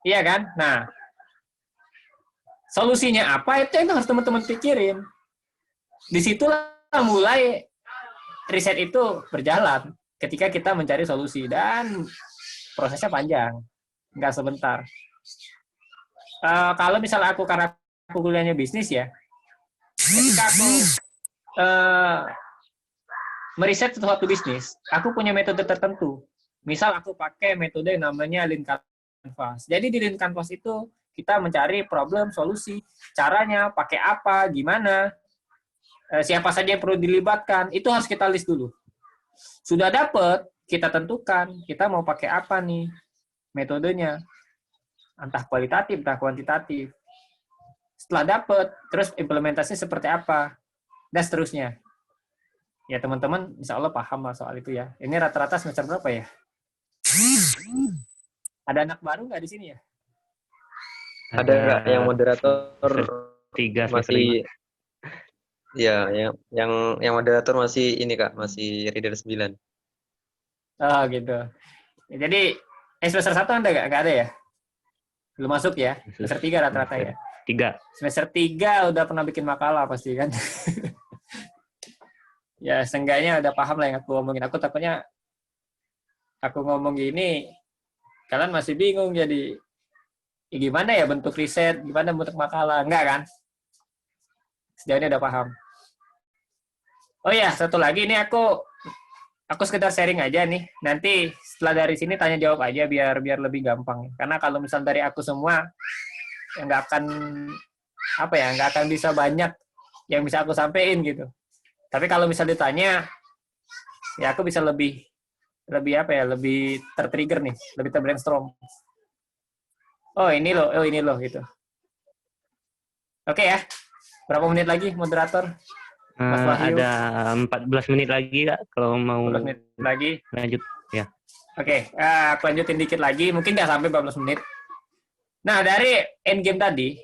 Speaker 4: Iya kan? Nah, solusinya apa itu yang harus teman-teman pikirin. Disitulah mulai riset itu berjalan ketika kita mencari solusi dan prosesnya panjang, nggak sebentar. Kalau misalnya karena aku kuliahnya bisnis ya, ketika aku meriset sesuatu bisnis, aku punya metode tertentu. Misal aku pakai metode yang namanya Lean Canvas. Jadi di Lean Canvas itu kita mencari problem, solusi, caranya, pakai apa, gimana, siapa saja yang perlu dilibatkan, itu harus kita list dulu. Sudah dapat, kita tentukan, kita mau pakai apa nih metodenya. Entah kualitatif, entah kuantitatif. Setelah dapat, terus implementasinya seperti apa, dan seterusnya. Ya teman-teman, insya Allah paham lah soal itu ya. Ini rata-rata semester berapa ya? Ada anak baru nggak di sini ya?
Speaker 2: Ada nggak yang moderator
Speaker 1: 3
Speaker 2: masih? Ya, yang moderator masih ini Kak, masih reader 9.
Speaker 4: Oh gitu. Jadi semester 1 Anda nggak ada ya? Belum masuk ya? Semester 3 rata-rata ya?
Speaker 1: 3.
Speaker 4: Semester 3 udah pernah bikin makalah pasti kan? Ya, seenggaknya udah paham lah yang aku ngomongin. Aku takutnya aku ngomong gini, kalian masih bingung jadi ya gimana ya bentuk riset, gimana bentuk makalah. Enggak kan? Sejauh ini udah paham. Oh ya, satu lagi ini aku sekedar sharing aja nih. Nanti setelah dari sini tanya jawab aja biar lebih gampang. Karena kalau misal dari aku semua ya nggak akan bisa banyak yang bisa aku sampein gitu. Tapi kalau misal ditanya, ya aku bisa lebih tertrigger nih, lebih terbrainstorm. Oh ini loh gitu. Oke ya, berapa menit lagi moderator? Mas Wahyu?
Speaker 1: Ada 14 menit lagi Kak, kalau mau
Speaker 4: 14 menit lagi.
Speaker 1: lanjut ya.
Speaker 4: Oke, aku lanjutin dikit lagi, mungkin nggak sampai 14 menit. Nah, dari endgame tadi,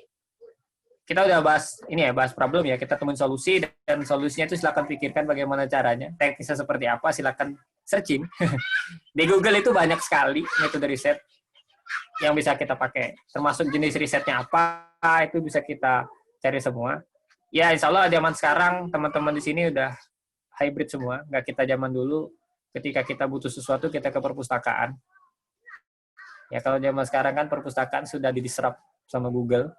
Speaker 4: kita udah bahas problem ya, kita temuin solusi, dan solusinya itu silakan pikirkan bagaimana caranya, teknisnya seperti apa, silakan searching. Di Google itu banyak sekali metode riset yang bisa kita pakai, termasuk jenis risetnya apa, itu bisa kita cari semua. Ya, insya Allah zaman sekarang teman-teman di sini udah hybrid semua, nggak kita zaman dulu, ketika kita butuh sesuatu, kita ke perpustakaan. Ya, kalau zaman sekarang kan perpustakaan sudah diserap sama Google.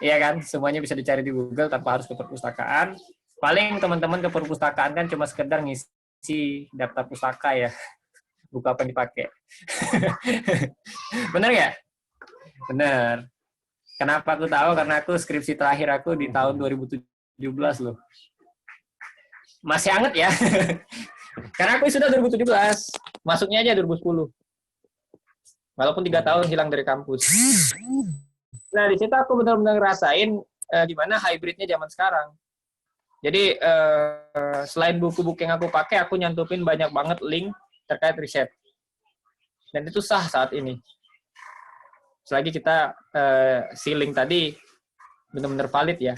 Speaker 4: Iya kan, semuanya bisa dicari di Google tanpa harus ke perpustakaan. Paling teman-teman ke perpustakaan kan cuma sekedar ngisi daftar pustaka ya, buku apa yang dipakai. Bener ya? Bener. Kenapa aku tahu? Karena aku skripsi terakhir aku di tahun 2017 loh. Masih anget ya. Karena aku sudah 2017. Masuknya aja 2010. Walaupun 3 tahun hilang dari kampus. Nah, di situ aku benar-benar ngerasain gimana hybridnya zaman sekarang. Jadi, selain buku-buku yang aku pakai, aku nyantupin banyak banget link terkait riset. Dan itu sah saat ini. Selagi kita si link tadi benar-benar valid ya.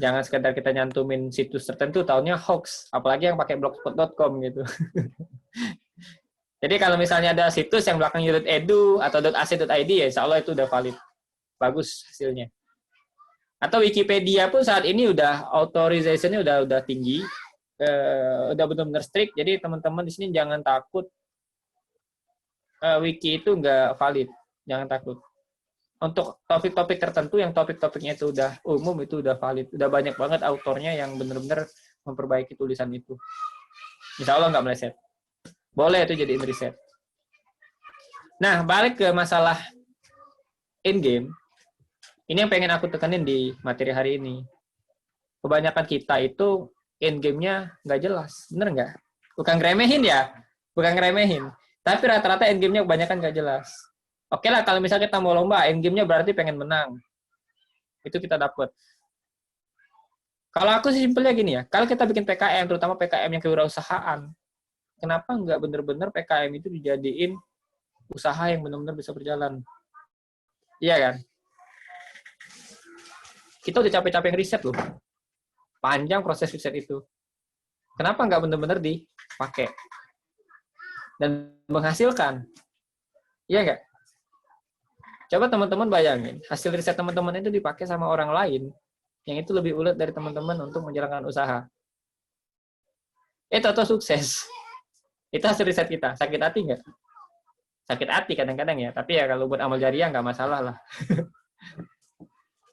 Speaker 4: Jangan sekedar kita nyantumin situs tertentu, taunya hoax. Apalagi yang pakai blogspot.com gitu. Jadi kalau misalnya ada situs yang belakangnya .edu atau .ac.id ya insya Allah itu udah valid. Bagus hasilnya. Atau Wikipedia pun saat ini udah authorization-nya udah tinggi. Udah benar-benar strict. Jadi teman-teman di sini jangan takut wiki itu nggak valid. Jangan takut. Untuk topik-topik tertentu yang topik-topiknya itu udah umum, itu udah valid. Udah banyak banget autornya yang benar-benar memperbaiki tulisan itu. Insya Allah nggak meleset. Boleh itu jadiin riset. Nah, balik ke masalah in-game. Ini yang pengen aku tekanin di materi hari ini. Kebanyakan kita itu in-game-nya nggak jelas. Bener nggak? Bukan ngeremehin ya. Bukan ngeremehin. Tapi rata-rata in-game-nya kebanyakan nggak jelas. Oke lah, kalau misalnya kita mau lomba, in-game-nya berarti pengen menang. Itu kita dapat. Kalau aku sih simpelnya gini ya, kalau kita bikin PKM, terutama PKM yang kewirausahaan, kenapa nggak bener-bener PKM itu dijadiin usaha yang benar-benar bisa berjalan? Iya kan? Kita udah capek-capek riset loh. Panjang proses riset itu. Kenapa nggak benar-benar dipakai? Dan menghasilkan? Iya nggak? Coba teman-teman bayangin, hasil riset teman-teman itu dipakai sama orang lain, yang itu lebih ulet dari teman-teman untuk menjalankan usaha. Atau sukses. Itu hasil riset kita. Sakit hati nggak? Sakit hati kadang-kadang ya, tapi ya kalau buat amal jariah nggak masalah lah.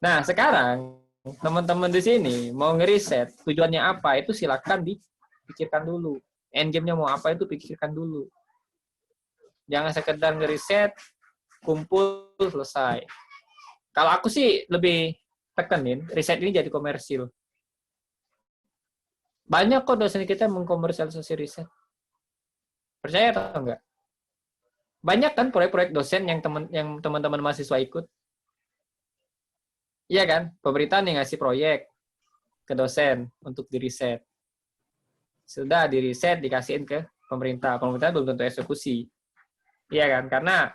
Speaker 4: Nah, sekarang teman-teman di sini mau ngeriset, tujuannya apa, itu silakan dipikirkan dulu. Endgame-nya mau apa, itu pikirkan dulu. Jangan sekedar ngeriset, kumpul, selesai. Kalau aku sih lebih tekenin, riset ini jadi komersil. Banyak kok dosen kita mengkomersialisasi riset. Percaya atau enggak? Banyak kan proyek-proyek dosen yang teman-teman mahasiswa ikut. Iya kan? Pemerintah nih ngasih proyek ke dosen untuk diriset. Sudah diriset, dikasihin ke pemerintah. Pemerintah belum tentu eksekusi. Iya kan? Karena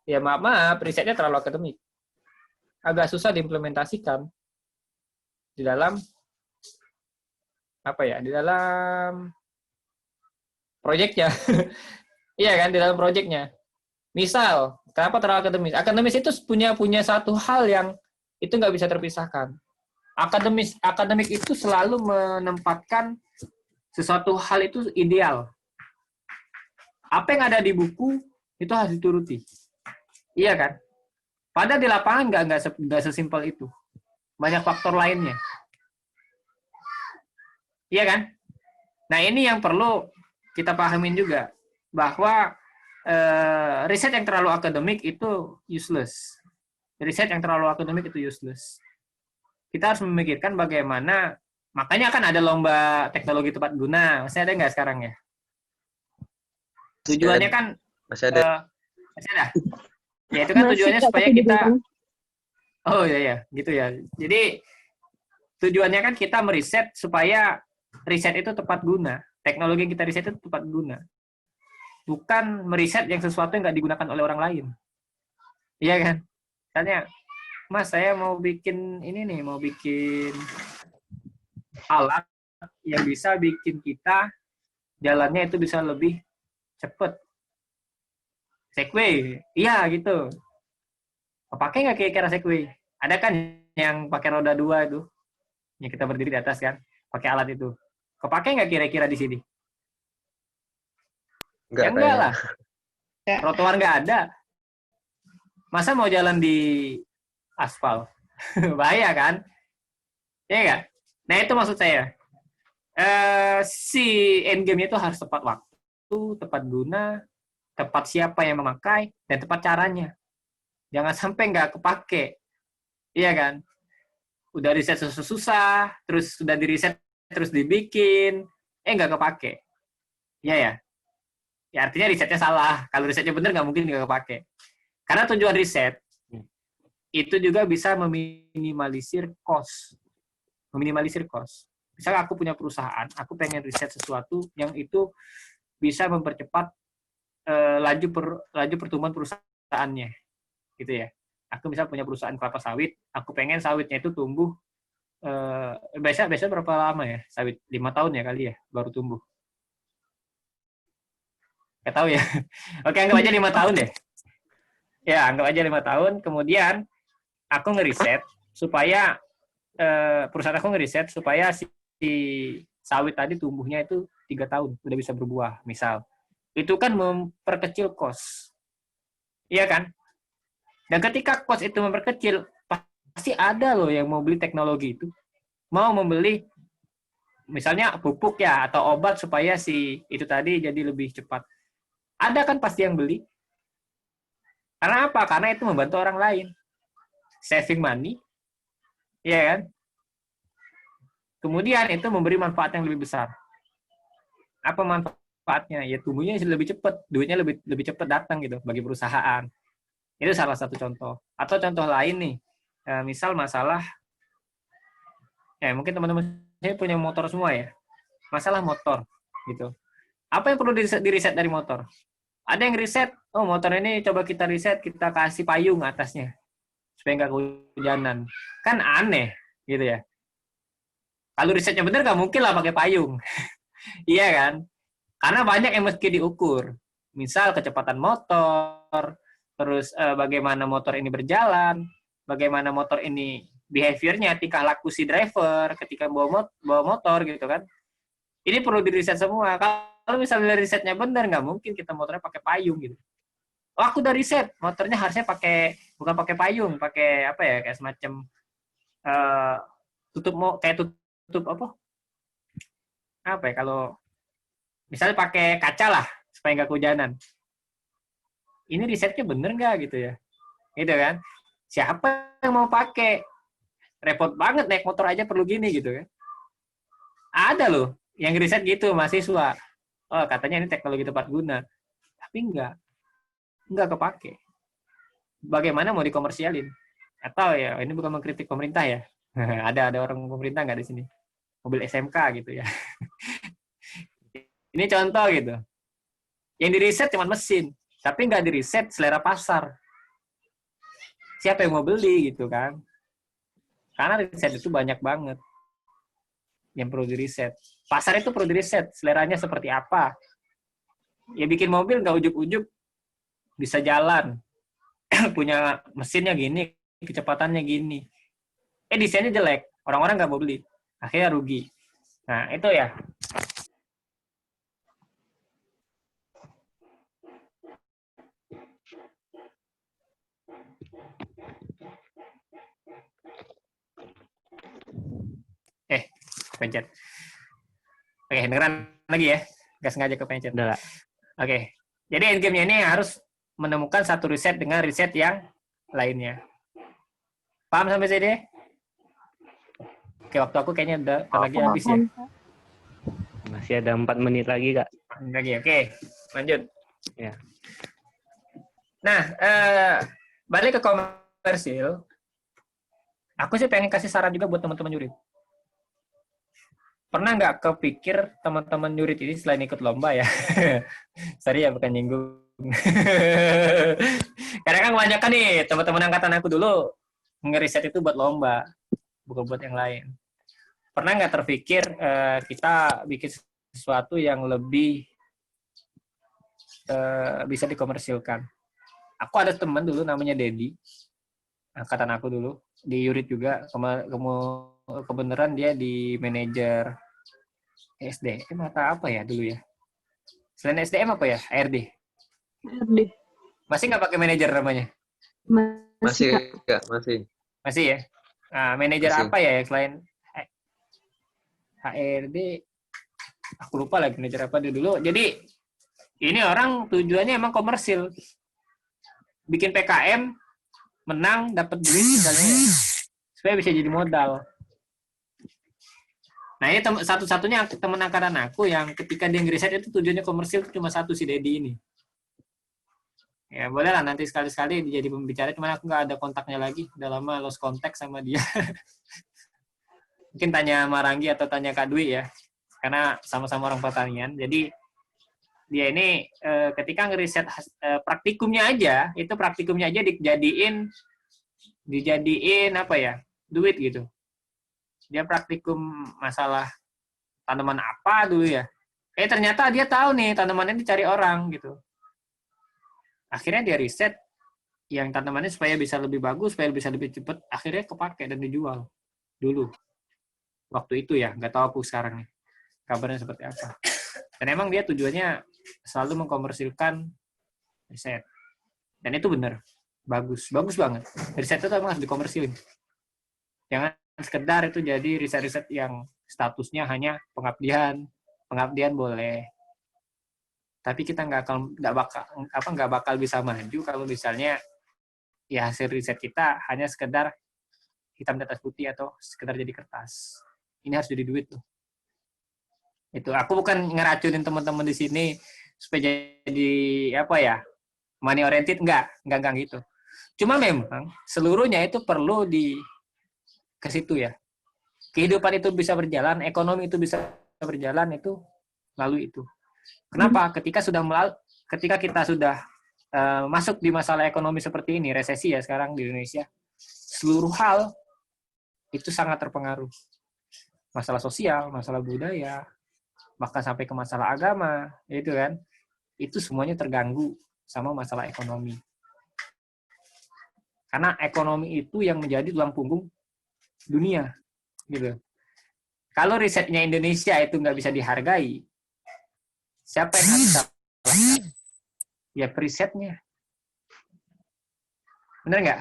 Speaker 4: ya maaf, risetnya terlalu akademik. Agak susah diimplementasikan di dalam apa ya? Di dalam proyeknya. Iya kan? Di dalam proyeknya. Misal, kenapa terlalu akademis? Akademis itu punya satu hal yang itu nggak bisa terpisahkan. Akademik itu selalu menempatkan sesuatu hal itu ideal. Apa yang ada di buku itu harus dituruti. Iya kan? Padahal di lapangan nggak sesimpel itu. Banyak faktor lainnya. Iya kan? Nah ini yang perlu kita pahamin juga. Bahwa riset yang terlalu akademik itu useless. Riset yang terlalu akademik itu useless. Kita harus memikirkan bagaimana, makanya kan ada lomba teknologi tepat guna. Masih ada nggak sekarang ya? Tujuannya kan
Speaker 2: masih ada.
Speaker 4: Masih ada. Ya itu kan tujuannya supaya kita oh ya gitu ya. Jadi tujuannya kan kita meriset supaya riset itu tepat guna. Teknologi yang kita riset itu tepat guna. Bukan meriset yang sesuatu yang nggak digunakan oleh orang lain. Iya kan? Misalnya, Mas saya mau bikin ini nih, mau bikin alat yang bisa bikin kita jalannya itu bisa lebih cepat. Segway, iya gitu. Pakai nggak kira-kira Segway? Ada kan yang pakai roda 2 itu, yang kita berdiri di atas kan, pakai alat itu. Kepake nggak kira-kira di sini? Enggak lah. Trotoar nggak ada. Masa mau jalan di aspal? Bahaya kan? Ya nggak? Nah itu maksud saya. Si endgame-nya itu harus tepat waktu, tepat guna, tepat siapa yang memakai, dan tepat caranya. Jangan sampai nggak kepake. Iya kan? Udah riset susah-susah, terus sudah diriset, terus dibikin, nggak kepake. Iya ya? Ya artinya risetnya salah. Kalau risetnya benar, nggak mungkin nggak kepake. Karena tujuan riset, itu juga bisa meminimalisir cost. Meminimalisir cost. Misalnya aku punya perusahaan, aku pengen riset sesuatu yang itu bisa mempercepat laju pertumbuhan perusahaannya, gitu ya. Aku misalnya punya perusahaan kelapa sawit, aku pengen sawitnya itu tumbuh biasa berapa lama ya sawit? 5 tahun ya kali ya baru tumbuh. Nggak tahu ya. Oke, anggap aja 5 tahun deh. Ya, anggap aja 5 tahun. Kemudian aku ngeriset supaya perusahaan aku ngeriset supaya si sawit tadi tumbuhnya itu 3 tahun udah bisa berbuah, misal. Itu kan memperkecil cost. Iya kan? Dan ketika cost itu memperkecil, pasti ada loh yang mau beli teknologi itu. Mau membeli misalnya pupuk ya atau obat supaya si itu tadi jadi lebih cepat. Ada kan pasti yang beli. Karena apa? Karena itu membantu orang lain. Saving money. Iya kan? Kemudian itu memberi manfaat yang lebih besar. Apa manfaatnya? Ya tumbuhnya lebih cepat, duitnya lebih cepat datang gitu bagi perusahaan. Itu salah satu contoh. Atau contoh lain nih, misal masalah, ya mungkin teman-teman saya punya motor semua ya, masalah motor gitu. Apa yang perlu diriset dari motor? Ada yang riset, oh motor ini coba kita riset, kita kasih payung atasnya supaya nggak kehujanan. Kan aneh gitu ya. Kalau risetnya benar nggak mungkin lah pakai payung. Iya kan? Karena banyak yang mesti diukur. Misal kecepatan motor, terus bagaimana motor ini berjalan, bagaimana motor ini behavior-nya, tingkah laku si driver ketika bawa motor gitu kan. Ini perlu diriset semua. Kalau misalnya risetnya benar, nggak mungkin kita motornya pakai payung gitu. Oh, aku udah riset, motornya harusnya bukan pakai payung, pakai apa ya, kayak semacam tutup apa ya, kalau misalnya pakai kaca lah supaya nggak kehujanan. Ini risetnya bener nggak gitu ya? Gitu kan? Siapa yang mau pakai? Repot banget naik motor aja perlu gini gitu kan? Ada loh yang riset gitu mahasiswa. Oh katanya ini teknologi tepat guna, tapi nggak kepake. Bagaimana mau dikomersialin? Atau ya ini bukan mengkritik pemerintah ya? ada orang pemerintah nggak di sini? Mobil SMK gitu ya. Ini contoh gitu. Yang diriset cuma mesin, tapi nggak diriset selera pasar. Siapa yang mau beli gitu kan? Karena riset itu banyak banget yang perlu diriset. Pasar itu perlu diriset, seleranya seperti apa. Ya bikin mobil nggak ujuk-ujuk bisa jalan. Punya mesinnya gini, kecepatannya gini. Desainnya jelek, orang-orang nggak mau beli. Akhirnya rugi. Nah, itu ya. Pencet. Oke, dengeran lagi ya. Gak sengaja kepencet.
Speaker 1: Udah.
Speaker 4: Oke. Jadi endgame-nya ini harus menemukan satu riset dengan riset yang lainnya. Paham sampai sini? Oke, waktu aku kayaknya udah lagi habis ya.
Speaker 1: Masih ada 4 menit lagi, Kak.
Speaker 4: Lagi, oke. Lanjut.
Speaker 1: Ya.
Speaker 4: Nah, balik ke komersil. Aku sih pengen kasih saran juga buat teman-teman jurid. Pernah nggak kepikir teman-teman jurid ini selain ikut lomba ya? Sorry ya, bukan nyinggung. Karena kan kebanyakan nih, teman-teman angkatan aku dulu ngeriset itu buat lomba, bukan buat yang lain. Pernah nggak terpikir kita bikin sesuatu yang lebih bisa dikomersilkan? Aku ada teman dulu namanya Dedi, angkatan aku dulu, di Yurid juga, kebenaran dia di manajer SDM atau apa ya dulu ya? Selain SDM apa ya? ARD.
Speaker 5: ARD.
Speaker 4: Masih nggak pakai manajer namanya?
Speaker 2: Masih, Kak, masih.
Speaker 4: Masih ya? Nah, manajer
Speaker 2: Asing.
Speaker 4: apa ya yang selain HRD? Aku lupa lagi manajer apa dia dulu. Jadi ini orang tujuannya emang komersil. Bikin PKM, menang, dapat duit misalnya ya, supaya bisa jadi modal. Nah ini satu-satunya teman angkatan aku yang ketika dia ngeriset itu tujuannya komersil itu cuma satu, si Dedi ini. Ya boleh lah nanti sekali-sekali dia jadi pembicara, cuman aku nggak ada kontaknya lagi. Udah lama lost contact sama dia. Mungkin tanya Maranggi atau tanya Kak Dwi ya. Karena sama-sama orang pertanian. Jadi dia ini ketika ngeriset praktikumnya aja dijadiin apa ya, duit gitu. Dia praktikum masalah tanaman apa dulu ya. Ternyata dia tahu nih tanamannya dicari orang gitu. Akhirnya dia riset yang tanamannya supaya bisa lebih bagus, supaya bisa lebih cepat, akhirnya kepake dan dijual dulu. Waktu itu ya, nggak tahu aku sekarang nih kabarnya seperti apa. Dan emang dia tujuannya selalu mengkomersilkan riset. Dan itu benar. Bagus banget. Riset itu emang harus dikomersilin. Jangan sekedar itu jadi riset-riset yang statusnya hanya pengabdian. Pengabdian boleh. Tapi kita nggak bakal bisa maju kalau misalnya ya hasil riset kita hanya sekedar hitam di atas putih atau sekedar jadi kertas. Ini harus jadi duit tuh. Itu aku bukan ngeracunin teman-teman di sini supaya jadi apa ya, money oriented, enggak gitu. Cuma memang seluruhnya itu perlu ke situ ya. Kehidupan itu bisa berjalan, ekonomi itu bisa berjalan itu lalu itu. Kenapa? Ketika kita sudah masuk di masalah ekonomi seperti ini, resesi ya sekarang di Indonesia, seluruh hal itu sangat terpengaruh. Masalah sosial, masalah budaya, bahkan sampai ke masalah agama, itu kan, itu semuanya terganggu sama masalah ekonomi. Karena ekonomi itu yang menjadi tulang punggung dunia, gitu. Kalau risetnya Indonesia itu nggak bisa dihargai, siapa yang harus salahkan? Ya perisetnya. Bener nggak?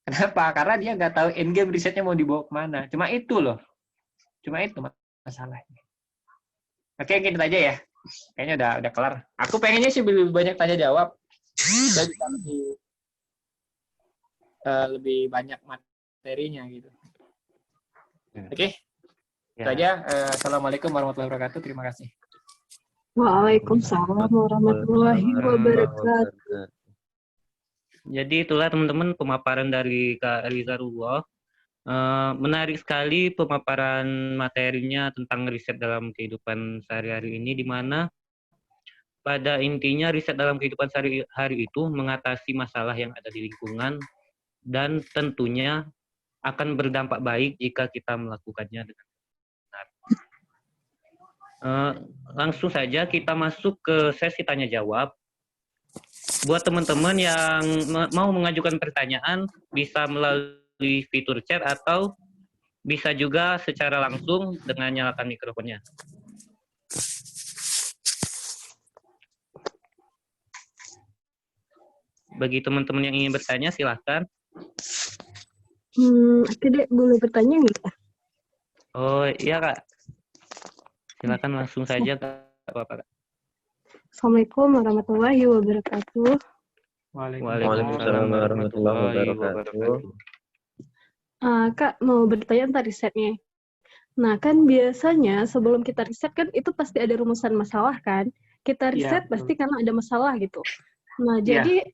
Speaker 4: Kenapa? Karena dia nggak tahu endgame risetnya mau dibawa kemana. Cuma itu masalahnya. Oke, gitu aja ya. Kayaknya udah kelar. Aku pengennya sih lebih banyak tanya jawab. Saya bisa lebih banyak materinya gitu. Oke. Itu aja. Assalamualaikum warahmatullahi wabarakatuh. Terima kasih.
Speaker 5: Waalaikumsalam warahmatullahi wabarakatuh.
Speaker 1: Jadi itulah teman-teman pemaparan dari Kak Rizarullah. Menarik sekali pemaparan materinya tentang riset dalam kehidupan sehari-hari ini, di mana pada intinya riset dalam kehidupan sehari-hari itu mengatasi masalah yang ada di lingkungan dan tentunya akan berdampak baik jika kita melakukannya dengan benar. Langsung saja kita masuk ke sesi tanya jawab. Buat teman-teman yang mau mengajukan pertanyaan bisa melalui fitur chat atau bisa juga secara langsung dengan nyalakan mikrofonnya. Bagi teman-teman yang ingin bertanya, silahkan.
Speaker 5: Oke deh, boleh bertanya nggak?
Speaker 1: Oh iya Kak, silakan langsung saja Kak. Apa-apa, Kak.
Speaker 5: Assalamualaikum warahmatullahi wabarakatuh.
Speaker 1: Waalaikumsalam warahmatullahi wabarakatuh.
Speaker 5: Kak, mau bertanya tentang risetnya. Nah, kan biasanya sebelum kita riset kan itu pasti ada rumusan masalah kan? Kita riset pasti karena ada masalah gitu. Nah, jadi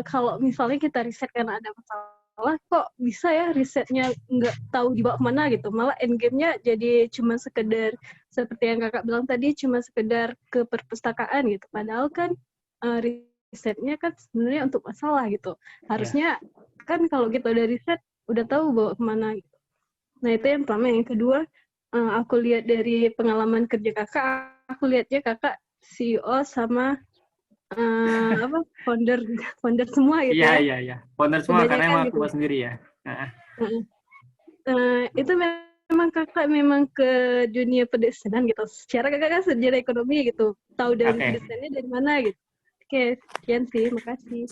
Speaker 5: kalau misalnya kita riset karena ada masalah, kok bisa ya risetnya nggak tahu dibawa kemana gitu? Malah endgame-nya jadi cuma sekedar, seperti yang kakak bilang tadi, cuma sekedar ke perpustakaan gitu. Padahal kan risetnya kan sebenarnya untuk masalah gitu. Harusnya kan kalau kita udah riset, udah tahu bawa kemana gitu. Nah itu yang pertama. Yang kedua, aku lihat dari pengalaman kerja kakak, aku lihatnya kakak CEO sama founder semua gitu.
Speaker 4: Iya. Founder semua karena emang aku
Speaker 5: gitu.
Speaker 4: sendiri ya.
Speaker 5: Itu memang kakak memang ke dunia pedesanan gitu. Secara kakak kan sarjana ekonomi gitu, tahu dari pedesainnya dari mana gitu. Oke, sekian sih, makasih.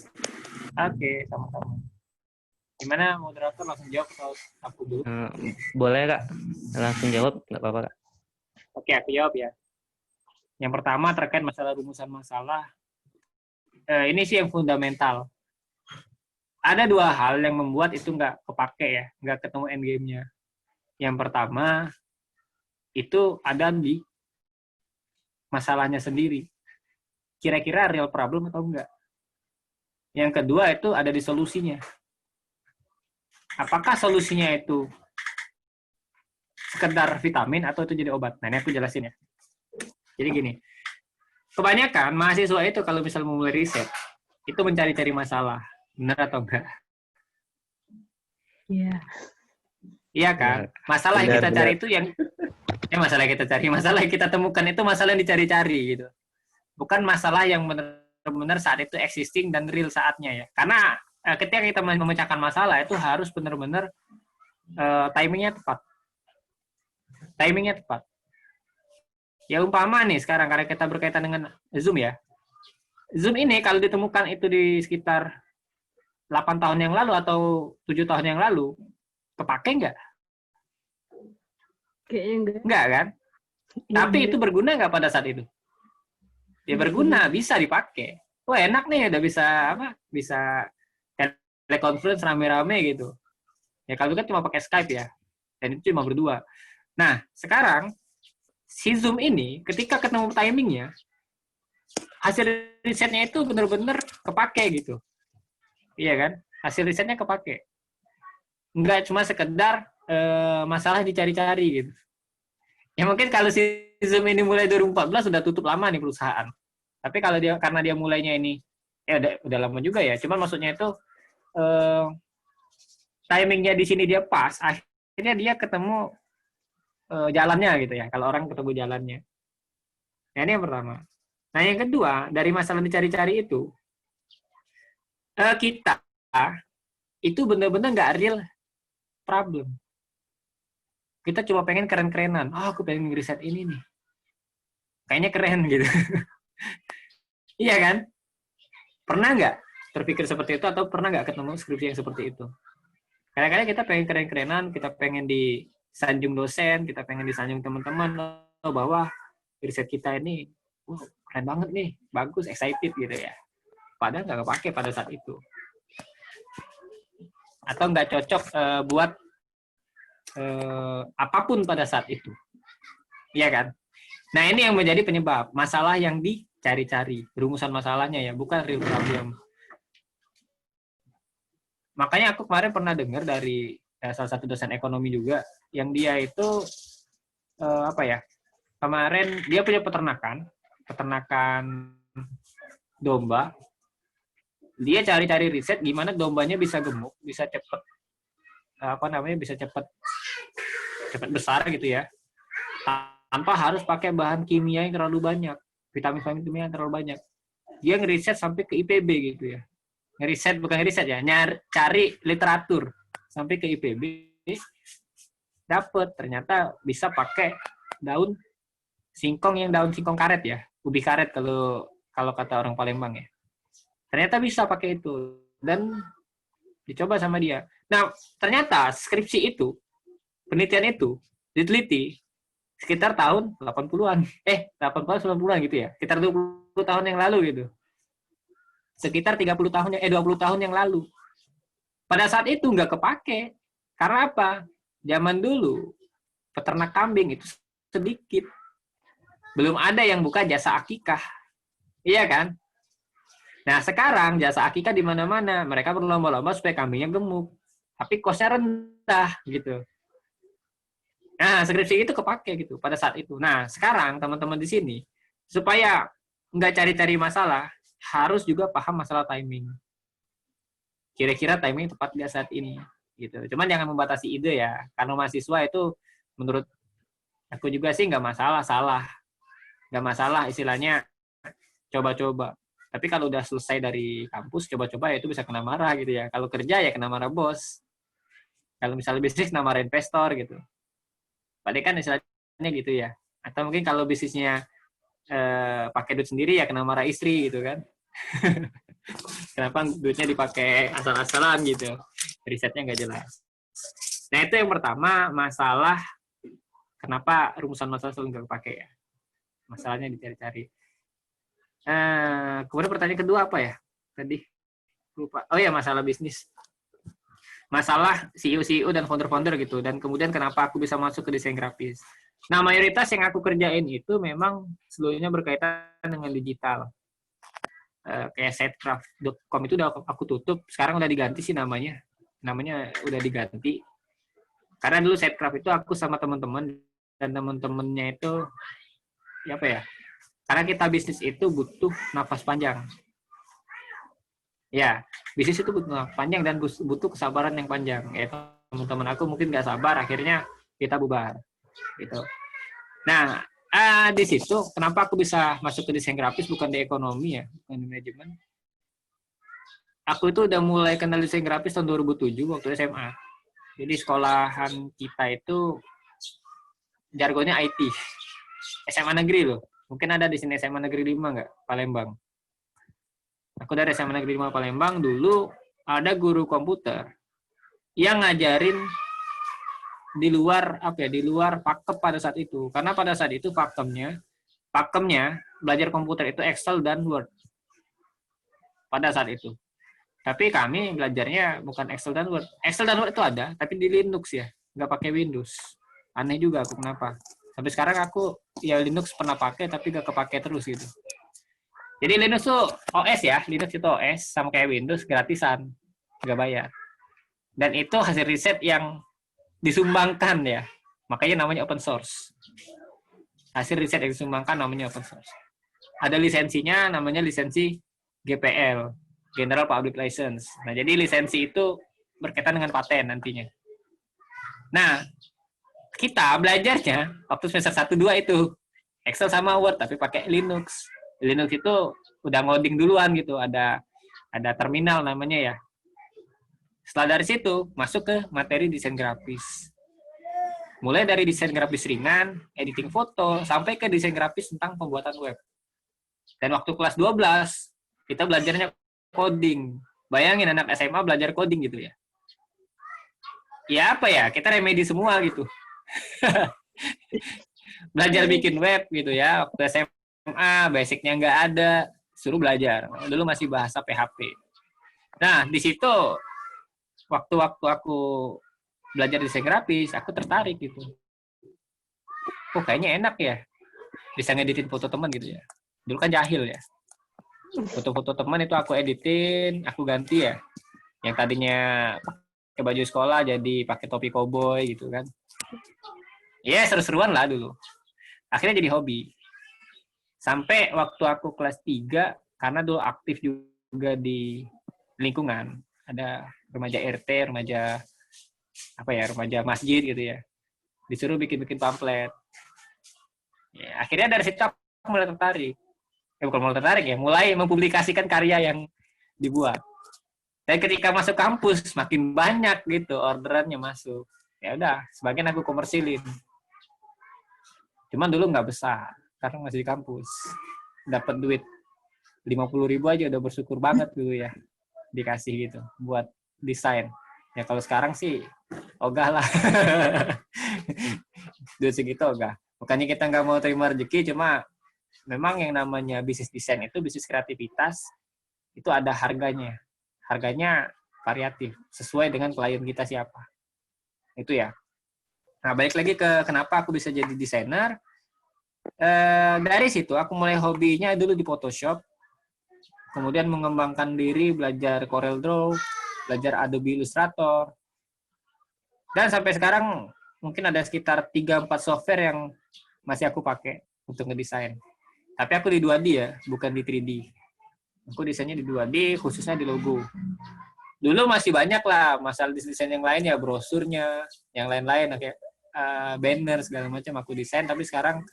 Speaker 4: Oke, sama-sama. Gimana moderator, langsung jawab atau aku dulu?
Speaker 1: Boleh Kak, langsung jawab, nggak apa-apa Kak.
Speaker 4: Oke, aku jawab ya. Yang pertama terkait masalah rumusan masalah. Ini sih yang fundamental. Ada dua hal yang membuat itu nggak kepake ya, nggak ketemu endgame-nya. Yang pertama, itu ada di masalahnya sendiri. Kira-kira real problem atau enggak. Yang kedua itu ada di solusinya. Apakah solusinya itu sekedar vitamin atau itu jadi obat? Nah, ini aku jelasin ya. Jadi gini, kebanyakan mahasiswa itu kalau misal mau mulai riset, itu mencari-cari masalah. Benar atau enggak?
Speaker 5: Iya.
Speaker 4: Iya kan? Masalah yang kita cari itu yang masalah yang kita cari, masalah yang kita temukan itu masalah yang dicari-cari gitu. Bukan masalah yang benar-benar saat itu existing dan real saatnya ya. Karena ketika kita memecahkan masalah itu harus benar-benar timingnya tepat. Timingnya tepat. Ya umpama nih sekarang karena kita berkaitan dengan Zoom ya. Zoom ini kalau ditemukan itu di sekitar 8 tahun yang lalu atau 7 tahun yang lalu, kepake nggak?
Speaker 5: Kayaknya enggak.
Speaker 4: Enggak kan? Tapi itu berguna nggak pada saat itu? Ya berguna, bisa dipakai. Wah enak nih, udah bisa Bisa teleconference rame-rame gitu. Ya kalau kan cuma pakai Skype ya, dan itu cuma berdua. Nah sekarang si Zoom ini ketika ketemu timingnya, hasil risetnya itu benar-benar kepake gitu. Iya kan? Hasil risetnya kepake. Enggak cuma sekedar masalah dicari-cari gitu. Ya mungkin kalau si Zoom ini mulai 2014 sudah tutup lama nih perusahaan. Tapi kalau karena dia mulainya ini ya udah lama juga ya. Cuman maksudnya itu timingnya di sini dia pas. Akhirnya dia ketemu jalannya gitu ya. Kalau orang ketemu jalannya. Nah, ini yang pertama. Nah, yang kedua, dari masalah dicari-cari itu kita itu benar-benar nggak real problem. Kita cuma pengen keren-kerenan. Aku pengen ngeriset ini nih. Kayaknya keren gitu. Iya kan? Pernah nggak terpikir seperti itu atau pernah nggak ketemu skripsi yang seperti itu? Kadang-kadang kita pengen keren-kerenan, kita pengen disanjung dosen, kita pengen disanjung teman-teman bahwa riset kita ini keren banget nih, bagus, excited gitu ya. Padahal nggak kepake pada saat itu. Atau nggak cocok buat apapun pada saat itu. Iya kan? Nah, ini yang menjadi penyebab masalah yang dicari-cari, rumusan masalahnya ya, bukan real problem. Makanya aku kemarin pernah dengar dari salah satu dosen ekonomi juga, yang dia itu kemarin dia punya peternakan domba. Dia cari-cari riset gimana dombanya bisa gemuk, bisa cepat bisa cepat besar gitu ya, tanpa harus pakai bahan kimia yang terlalu banyak, vitamin kimia yang terlalu banyak. Dia ngeriset sampai ke IPB gitu ya. Cari literatur sampai ke IPB, dapet ternyata bisa pakai daun singkong karet ya, ubi karet kalau kata orang Palembang ya. Ternyata bisa pakai itu dan dicoba sama dia. Nah, ternyata skripsi itu, penelitian itu diteliti sekitar tahun 80-an. 80-90-an gitu ya. Sekitar 20 tahun yang lalu gitu. Sekitar 20 tahun yang lalu. Pada saat itu nggak kepake. Karena apa? Zaman dulu peternak kambing itu sedikit. Belum ada yang buka jasa akikah. Iya kan? Nah, sekarang jasa akikah di mana-mana. Mereka berlomba-lomba supaya kambingnya gemuk. Tapi cost-nya rendah gitu. Nah, skripsi itu kepake gitu pada saat itu. Nah, sekarang teman-teman di sini supaya nggak cari-cari masalah, harus juga paham masalah timing. Kira-kira timing tepat nggak saat ini gitu. Cuman jangan membatasi ide ya. Karena mahasiswa itu menurut aku juga sih nggak masalah, nggak masalah istilahnya coba-coba. Tapi kalau udah selesai dari kampus coba-coba ya itu bisa kena marah gitu ya. Kalau kerja ya kena marah bos. Kalau misalnya bisnis kena marah investor gitu. Padahal kan istilahnya gitu ya. Atau mungkin kalau bisnisnya pakai duit sendiri ya kena marah istri gitu kan. Kenapa duitnya dipakai asal-asalan gitu. risetnya nggak jelas. Nah itu yang pertama, masalah kenapa rumusan masalah selalu nggak kepake ya. Masalahnya dicari-cari. Kemudian pertanyaan kedua apa ya? Tadi lupa. Oh ya, masalah bisnis. Masalah CEO dan founder-founder gitu. Dan kemudian kenapa aku bisa masuk ke desain grafis. Nah, mayoritas yang aku kerjain itu memang seluruhnya berkaitan dengan digital. Kayak setcraft.com itu udah aku tutup. Sekarang udah diganti sih namanya. Namanya udah diganti. Karena dulu setcraft itu aku sama teman-teman. Dan teman-temannya itu, ya apa ya? Karena kita bisnis itu butuh nafas panjang. Ya, bisnis itu butuh nafas panjang dan butuh kesabaran yang panjang. Ya, teman-teman aku mungkin nggak sabar, akhirnya kita bubar. Gitu. Nah, di situ kenapa aku bisa masuk ke desain grafis bukan di ekonomi ya, bukan di manajemen. Aku itu udah mulai kenal desain grafis tahun 2007 waktu SMA. Jadi sekolahan kita itu jargonnya IT. SMA negeri loh. Mungkin ada di sini SMA Negeri 5 nggak? Palembang. Aku dari SMA Negeri 5 Palembang, dulu ada guru komputer yang ngajarin di luar pakem pada saat itu. Karena pada saat itu pakemnya belajar komputer itu Excel dan Word. Pada saat itu. Tapi kami belajarnya bukan Excel dan Word. Excel dan Word itu ada, tapi di Linux ya, nggak pakai Windows. Aneh juga aku kenapa. Sampai sekarang aku ya Linux pernah pakai tapi gak kepake terus gitu. Jadi Linux tuh OS ya, Linux itu OS sama kayak Windows gratisan, gak bayar. Dan itu hasil riset yang disumbangkan ya, makanya namanya open source. Hasil riset yang disumbangkan namanya open source. Ada lisensinya, namanya lisensi GPL, General Public License. Nah jadi lisensi itu berkaitan dengan paten nantinya. Nah, kita belajarnya waktu semester 1-2 itu Excel sama Word tapi pakai Linux. Linux itu udah ngoding duluan gitu, ada terminal namanya ya. Setelah dari situ masuk ke materi desain grafis. Mulai dari desain grafis ringan, editing foto, sampai ke desain grafis tentang pembuatan web. Dan waktu kelas 12 kita belajarnya coding. Bayangin anak SMA belajar coding gitu ya. Ya apa ya, kita remedi semua gitu. Belajar bikin web gitu ya. Waktu SMA basicnya nggak ada, suruh belajar. Dulu masih bahasa PHP. Nah di situ waktu aku belajar desain grafis, aku tertarik gitu. Oh kayaknya enak ya, bisa ngeditin foto teman gitu ya. Dulu kan jahil ya. Foto-foto teman itu aku editin, aku ganti ya. Yang tadinya pakai baju sekolah jadi pakai topi koboi gitu kan. Ya seru-seruan lah dulu. Akhirnya jadi hobi. Sampai waktu aku kelas 3, karena dulu aktif juga di lingkungan. Ada remaja RT, remaja masjid gitu ya. Disuruh bikin-bikin pamflet. Ya, akhirnya dari situ aku mulai tertarik. Bukan mulai tertarik ya, mulai mempublikasikan karya yang dibuat. Dan ketika masuk kampus, makin banyak gitu orderannya masuk. Ya udah, sebagian aku komersilin. Cuman dulu nggak besar, karena masih di kampus. Dapat duit 50.000 aja udah bersyukur banget dulu ya. Dikasih gitu, buat desain. Ya kalau sekarang sih, ogah lah. Duit segitu ogah. Bukannya kita nggak mau terima rezeki, cuma memang yang namanya bisnis desain itu, bisnis kreativitas, itu ada harganya. Harganya variatif, sesuai dengan klien kita siapa. Itu ya. Nah, balik lagi ke kenapa aku bisa jadi desainer. Dari situ aku mulai hobinya dulu di Photoshop. Kemudian mengembangkan diri, belajar Corel Draw, belajar Adobe Illustrator. Dan sampai sekarang mungkin ada sekitar 3-4 software yang masih aku pakai untuk ngedesain. Tapi aku di 2D ya, bukan di 3D. Aku desainnya di 2D, khususnya di logo. Dulu masih banyak lah masalah desain yang lain ya, brosurnya, yang lain-lain kayak banner segala macam aku desain, tapi sekarang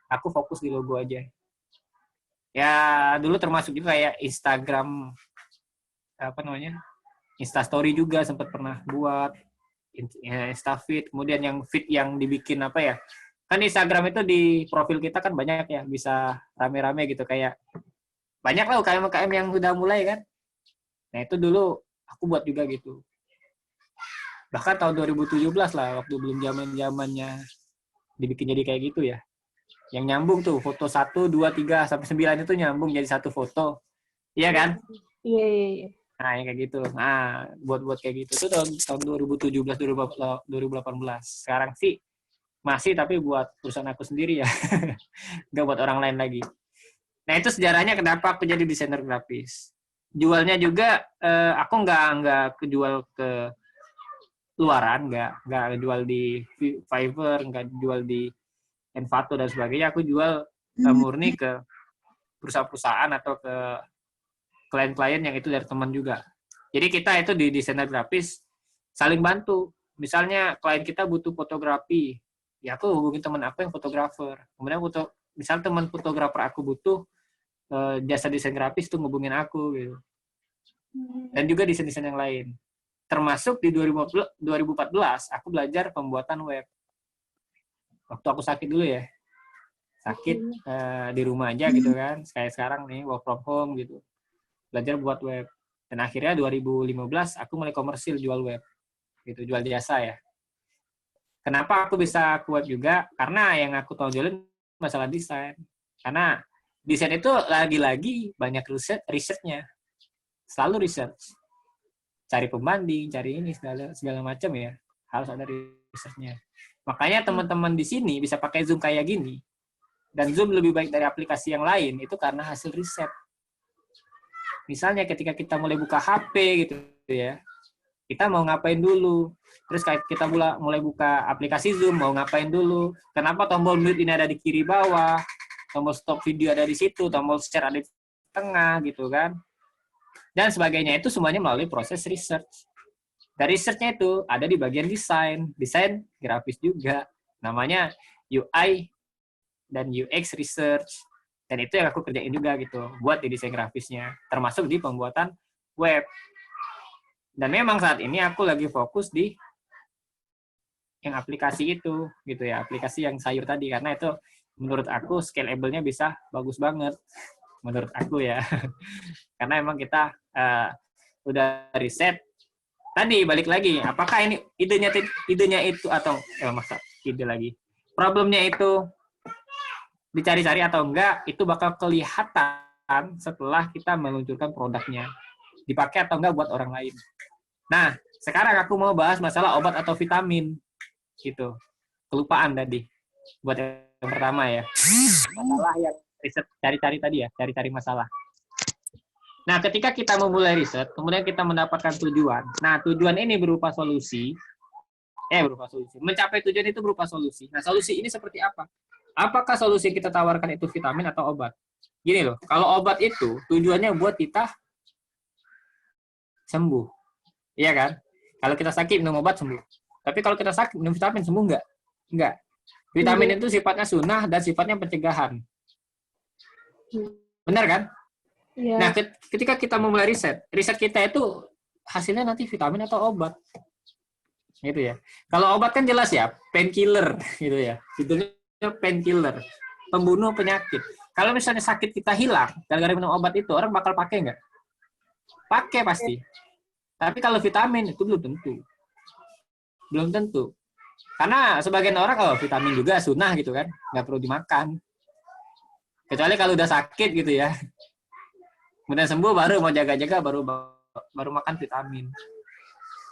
Speaker 4: aku fokus di logo aja. Ya dulu termasuk juga kayak Instagram, Instastory juga sempat pernah buat, Instafeed, kemudian yang feed yang dibikin kan Instagram itu di profil kita kan banyak ya, bisa rame-rame gitu, kayak banyak lah UKM-UKM yang udah mulai kan. Nah itu dulu aku buat juga gitu. Bahkan tahun 2017 lah, waktu belum zamannya dibikin jadi kayak gitu ya. Yang nyambung tuh, foto 1, 2, 3, sampai 9 itu nyambung jadi satu foto. Iya kan?
Speaker 5: Iya, iya, iya.
Speaker 4: Nah, yang kayak gitu. Nah, buat kayak gitu. Itu tahun 2017, 2018. Sekarang sih masih, tapi buat perusahaan aku sendiri ya. Nggak buat orang lain lagi. Nah, itu sejarahnya kenapa aku jadi desainer grafis. Jualnya juga, aku nggak kejual ke luaran, nggak jual di Fiverr, nggak jual di Envato dan sebagainya. Aku jual murni ke perusahaan-perusahaan atau ke klien-klien yang itu dari teman juga. Jadi kita itu di desainer grafis saling bantu. Misalnya klien kita butuh fotografi, ya aku hubungi teman aku yang fotografer. Kemudian misal teman fotografer aku butuh jasa desain grafis tuh ngubungin aku gitu. Dan juga desain-desain yang lain. Termasuk di 2014 aku belajar pembuatan web. Waktu aku sakit dulu ya. Sakit di rumah aja gitu kan. Kayak sekarang nih work from home gitu. Belajar buat web. Dan akhirnya 2015 aku mulai komersil jual web. Gitu, jual jasa ya. Kenapa aku bisa kuat juga? Karena yang aku tonjolin masalah desain. Karena desain itu lagi-lagi banyak risetnya. Selalu research. Cari pembanding, cari ini segala macam ya. Harus ada risetnya. Makanya teman-teman di sini bisa pakai Zoom kayak gini. Dan Zoom lebih baik dari aplikasi yang lain itu karena hasil riset. Misalnya ketika kita mulai buka HP gitu ya, kita mau ngapain dulu? Terus kita mulai buka aplikasi Zoom, mau ngapain dulu? Kenapa tombol mute ini ada di kiri bawah? Tombol stop video ada di situ, tombol share ada di tengah gitu kan? Dan sebagainya itu semuanya melalui proses research. Dan research-nya itu ada di bagian desain grafis juga. Namanya UI dan UX research. Dan itu yang aku kerjain juga gitu, buat di desain grafisnya, termasuk di pembuatan web. Dan memang saat ini aku lagi fokus di yang aplikasi itu, gitu ya, aplikasi yang sayur tadi, karena itu menurut aku scalable-nya bisa bagus banget, menurut aku ya. Karena emang kita udah riset. Tadi balik lagi, apakah ini idenya itu atau masa ide lagi? Problemnya itu dicari-cari atau enggak, itu bakal kelihatan setelah kita meluncurkan produknya. Dipakai atau enggak buat orang lain. Nah, sekarang aku mau bahas masalah obat atau vitamin. Gitu. Kelupaan tadi. Buat yang pertama ya. Masalah yang riset cari-cari tadi ya, cari-cari masalah. Nah, ketika kita memulai riset, kemudian kita mendapatkan tujuan. Nah, tujuan ini berupa solusi. Mencapai tujuan itu berupa solusi. Nah, solusi ini seperti apa? Apakah solusi yang kita tawarkan itu vitamin atau obat? Gini loh, kalau obat itu tujuannya buat kita sembuh. Iya kan? Kalau kita sakit minum obat sembuh. Tapi kalau kita sakit minum vitamin sembuh enggak? Enggak. Vitamin itu sifatnya sunnah dan sifatnya pencegahan. Benar kan?
Speaker 5: Ya.
Speaker 4: Nah, ketika kita memulai riset kita itu hasilnya nanti vitamin atau obat. Gitu ya. Kalau obat kan jelas ya, painkiller gitu ya. Judulnya painkiller, pembunuh penyakit. Kalau misalnya sakit kita hilang gara-gara minum obat itu, orang bakal pakai nggak? Pakai pasti. Tapi kalau vitamin itu belum tentu. Belum tentu. Karena sebagian orang, vitamin juga sunnah gitu kan, nggak perlu dimakan. Kecuali kalau udah sakit gitu ya. Kemudian sembuh baru mau jaga-jaga, baru makan vitamin.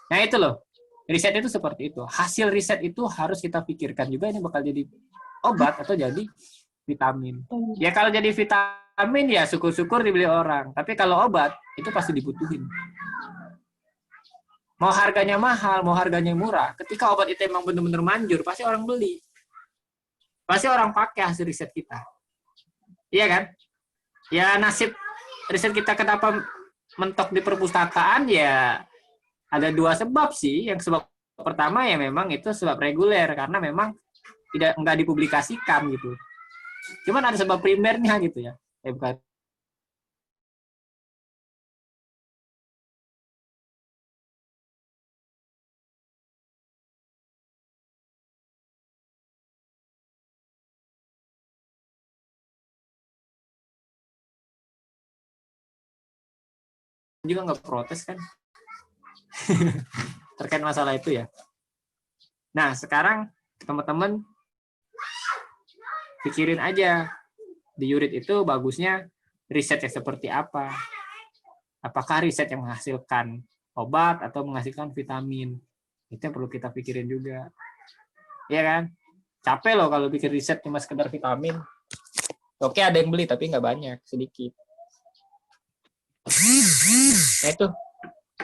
Speaker 4: Nah itu loh, riset itu seperti itu. Hasil riset itu harus kita pikirkan juga ini bakal jadi obat atau jadi vitamin. Ya kalau jadi vitamin ya syukur-syukur dibeli orang. Tapi kalau obat itu pasti dibutuhin. Mau harganya mahal, mau harganya murah. Ketika obat itu emang benar-benar manjur, pasti orang beli. Pasti orang pakai hasil riset kita. Iya kan? Ya nasib riset kita kenapa mentok di perpustakaan ya ada dua sebab sih. Yang sebab pertama ya memang itu sebab reguler karena memang nggak dipublikasikan gitu. Cuman ada sebab primernya gitu ya. Bukan. Juga nggak protes kan. terkait masalah itu ya. Nah, sekarang teman-teman pikirin aja di URIT itu bagusnya riset yang seperti apa. Apakah riset yang menghasilkan obat atau menghasilkan vitamin? Itu yang perlu kita pikirin juga. Iya kan? Capek loh kalau bikin riset cuma sekedar vitamin. Oke, ada yang beli tapi nggak banyak, sedikit. Nah itu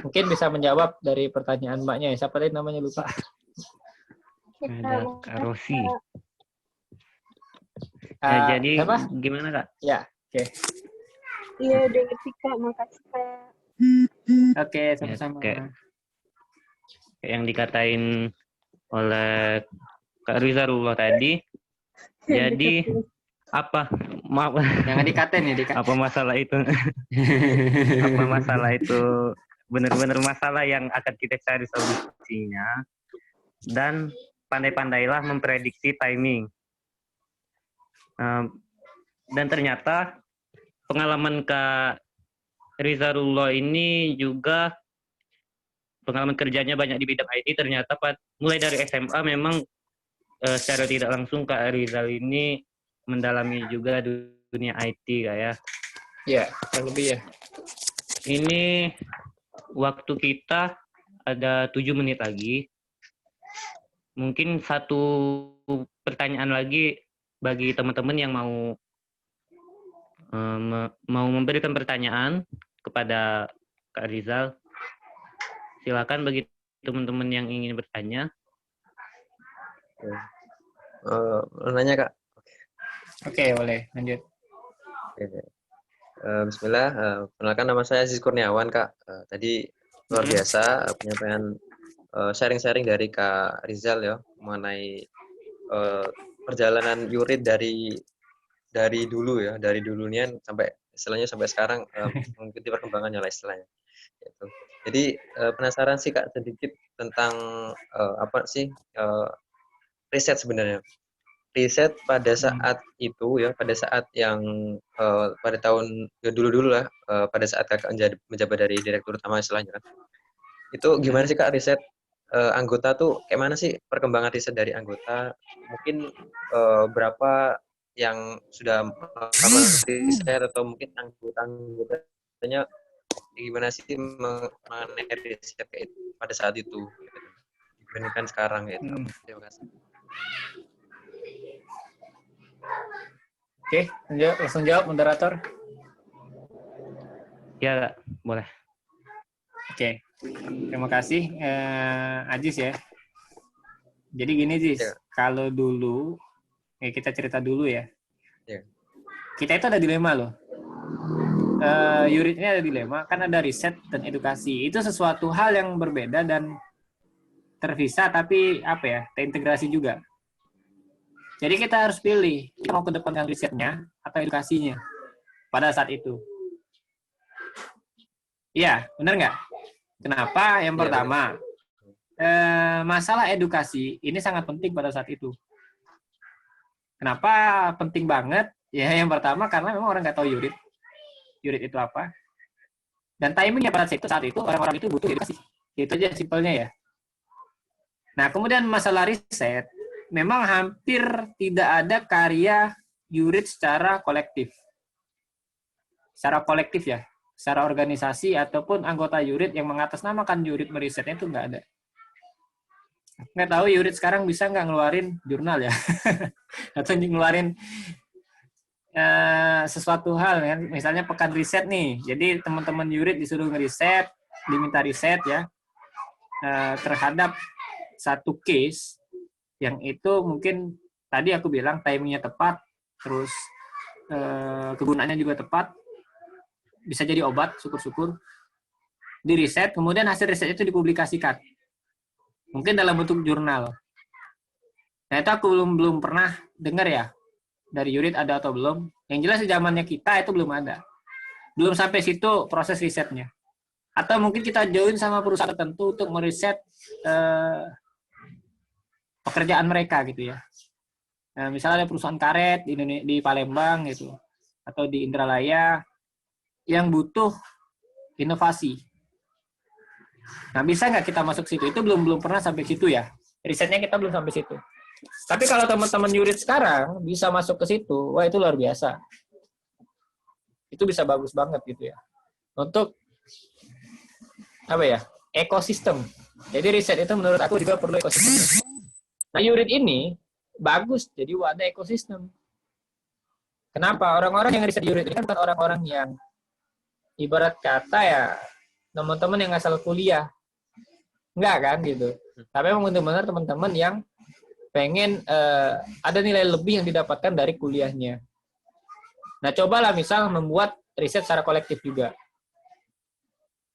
Speaker 4: mungkin bisa menjawab dari pertanyaan mbaknya ya. Siapa tadi namanya lupa?
Speaker 1: Ada Kak Rosi.
Speaker 4: Ya,
Speaker 1: Jadi
Speaker 4: apa?
Speaker 1: gimana Kak?
Speaker 4: Ya, oke.
Speaker 5: Iya, udah ngerti Kak. Makasih Kak.
Speaker 4: Oke, sama-sama.
Speaker 1: Kayak yang dikatain oleh Kak Rizarullah tadi. Jadi apa? Maaf.
Speaker 4: Jangan dikatain ya, dikatain.
Speaker 1: Apa masalah itu? Apa masalah itu benar-benar masalah yang akan kita cari solusinya, dan pandai-pandailah memprediksi timing. Dan ternyata pengalaman Kak Rizarullah ini juga pengalaman kerjanya banyak di bidang IT. Ternyata mulai dari SMA memang secara tidak langsung Kak Rizal ini mendalami juga dunia IT kayak.
Speaker 4: Ya, kurang lebih ya.
Speaker 1: Ini waktu kita ada 7 menit lagi. Mungkin satu pertanyaan lagi bagi teman-teman yang mau memberikan pertanyaan kepada Kak Rizal. Silakan bagi teman-teman yang ingin bertanya.
Speaker 2: Nanya Kak.
Speaker 4: Oke, boleh lanjut.
Speaker 2: Bismillah. Perkenalkan, nama saya Aziz Kurniawan Kak. Tadi luar biasa penyampaian sharing-sharing dari Kak Rizal ya mengenai perjalanan URIT dari dulu ya, dari dulunya sampai istilahnya sampai sekarang mengikuti perkembangannya lah istilahnya. Gitu. Jadi penasaran sih Kak sedikit tentang apa sih riset sebenarnya. Riset pada saat itu ya, pada saat yang pada tahun ya dulu-dulu lah, pada saat Kakak menjabat dari direktur utama istilahnya kan. Itu gimana sih Kak riset anggota tuh kayak mana sih perkembangan riset dari anggota? Mungkin berapa yang sudah melakukan riset atau mungkin anggotanya gimana sih mengenai riset kayak itu pada saat itu gitu, dibandingkan sekarang gitu. Terima kasih.
Speaker 4: Oke, langsung jawab moderator.
Speaker 1: Ya, boleh.
Speaker 4: Oke, terima kasih Ajis ya. Jadi gini Jis, kalau dulu, kita cerita dulu ya. Kita itu ada dilema loh. URIT ini ada dilema, kan ada riset dan edukasi. Itu sesuatu hal yang berbeda dan terpisah, tapi apa ya, terintegrasi juga. Jadi kita harus pilih, kita mau ke depan dengan risetnya atau edukasinya pada saat itu. Iya, benar nggak? Kenapa? Yang pertama, masalah edukasi ini sangat penting pada saat itu. Kenapa penting banget? Ya, yang pertama karena memang orang nggak tahu URIT. URIT itu apa? Dan timingnya pada saat itu orang-orang itu butuh edukasi. Itu aja simpelnya ya. Nah, kemudian masalah riset, memang hampir tidak ada karya URIT secara kolektif. Secara kolektif ya. Secara organisasi ataupun anggota URIT yang mengatasnamakan URIT merisetnya itu nggak ada. Nggak tahu URIT sekarang bisa nggak ngeluarin jurnal ya. Atau ngeluarin sesuatu hal ya. Misalnya pekan riset nih. Jadi teman-teman URIT disuruh ngeriset, diminta riset ya. Terhadap satu case yang itu mungkin tadi aku bilang timingnya tepat, terus kegunaannya juga tepat, bisa jadi obat, syukur-syukur, di riset, kemudian hasil riset itu dipublikasikan. Mungkin dalam bentuk jurnal. Nah itu aku belum pernah dengar ya, dari URIT ada atau belum. Yang jelas di zamannya kita itu belum ada. Belum sampai situ proses risetnya. Atau mungkin kita join sama perusahaan tertentu untuk meriset pekerjaan mereka gitu ya. Nah, misalnya ada perusahaan karet di Palembang gitu, atau di Indralaya yang butuh inovasi. Nah, bisa nggak kita masuk situ? Itu belum pernah sampai situ ya. Risetnya kita belum sampai situ. Tapi kalau teman-teman yurid sekarang bisa masuk ke situ, wah itu luar biasa. Itu bisa bagus banget gitu ya. Untuk apa ya? Ekosistem. Jadi riset itu menurut aku juga perlu ekosistem. Nah, yurid ini bagus jadi wadah ekosistem. Kenapa? Orang-orang yang riset yurid ini kan bukan orang-orang yang ibarat kata ya teman-teman yang asal kuliah. Enggak kan gitu. Tapi memang benar-benar teman-teman yang pengen ada nilai lebih yang didapatkan dari kuliahnya. Nah, cobalah misal membuat riset secara kolektif juga.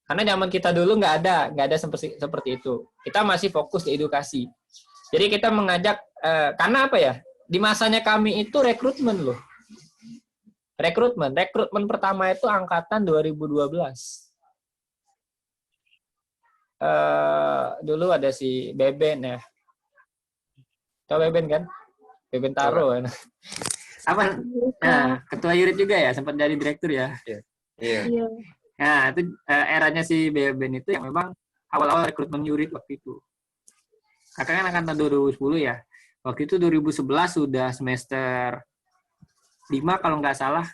Speaker 4: Karena zaman kita dulu nggak ada seperti itu. Kita masih fokus di edukasi. Jadi kita mengajak, karena apa ya? Di masanya kami itu rekrutmen loh. Rekrutmen pertama itu angkatan 2012. Dulu ada si Beben ya. Tahu Beben kan? Beben Taro kan? Apa? Nah, ketua yurid juga ya, sempat jadi direktur ya.
Speaker 2: Iya.
Speaker 4: Nah, itu eranya si Beben itu yang memang awal-awal rekrutmen yurid waktu itu. Kakak kan angkatan 2010 ya. Waktu itu 2011 sudah semester 5 kalau nggak salah,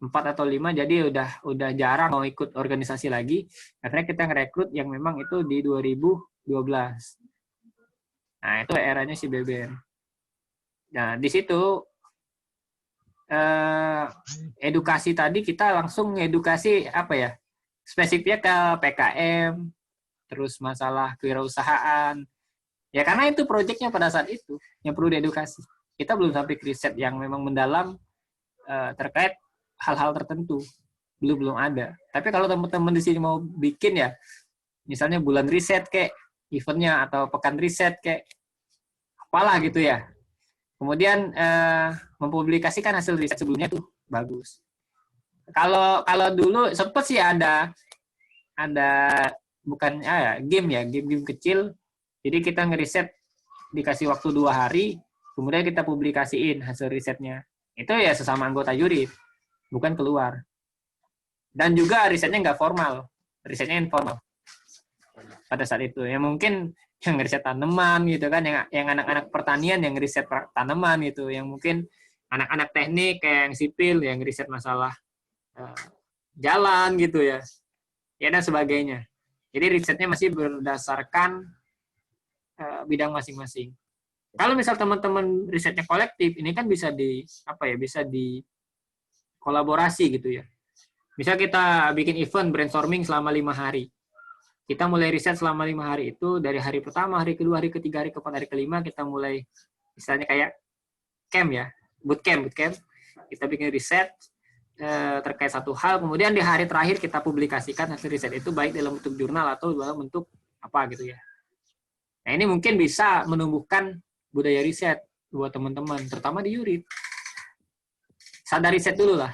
Speaker 4: 4 atau 5, jadi udah jarang mau ikut organisasi lagi. Akhirnya kita ngerekrut yang memang itu di 2012. Nah, itu eranya si Beben. Nah, di situ edukasi tadi kita langsung edukasi apa ya? Spesifiknya ke PKM, terus masalah kewirausahaan. Ya karena itu proyeknya pada saat itu yang perlu diedukasi. Kita belum sampai ke riset yang memang mendalam terkait hal-hal tertentu. Belum ada. Tapi kalau teman-teman di sini mau bikin ya, misalnya bulan riset kayak eventnya atau pekan riset kayak apalah gitu ya. Kemudian mempublikasikan hasil riset sebelumnya tuh bagus. Kalau dulu sempat sih ada bukan game kecil. Jadi kita ngeriset dikasih waktu 2 hari, kemudian kita publikasiin hasil risetnya. Itu ya sesama anggota yurid, bukan keluar. Dan juga risetnya nggak formal, risetnya informal pada saat itu. Ya mungkin yang ngeriset tanaman gitu kan, yang anak-anak pertanian yang ngeriset tanaman gitu, yang mungkin anak-anak teknik kayak yang sipil yang ngeriset masalah jalan gitu ya dan sebagainya. Jadi risetnya masih berdasarkan bidang masing-masing. Kalau misal teman-teman risetnya kolektif, ini kan bisa bisa di kolaborasi gitu ya. Misal kita bikin event brainstorming selama 5 hari. Kita mulai riset selama 5 hari itu, dari hari pertama, hari kedua, hari ketiga, hari keempat, hari kelima, kita mulai misalnya kayak camp ya, bootcamp. Kita bikin riset terkait satu hal, kemudian di hari terakhir kita publikasikan hasil riset itu baik dalam bentuk jurnal atau dalam bentuk apa gitu ya. Nah, ini mungkin bisa menumbuhkan budaya riset buat teman-teman, terutama di yurid. Sadar riset dulu lah.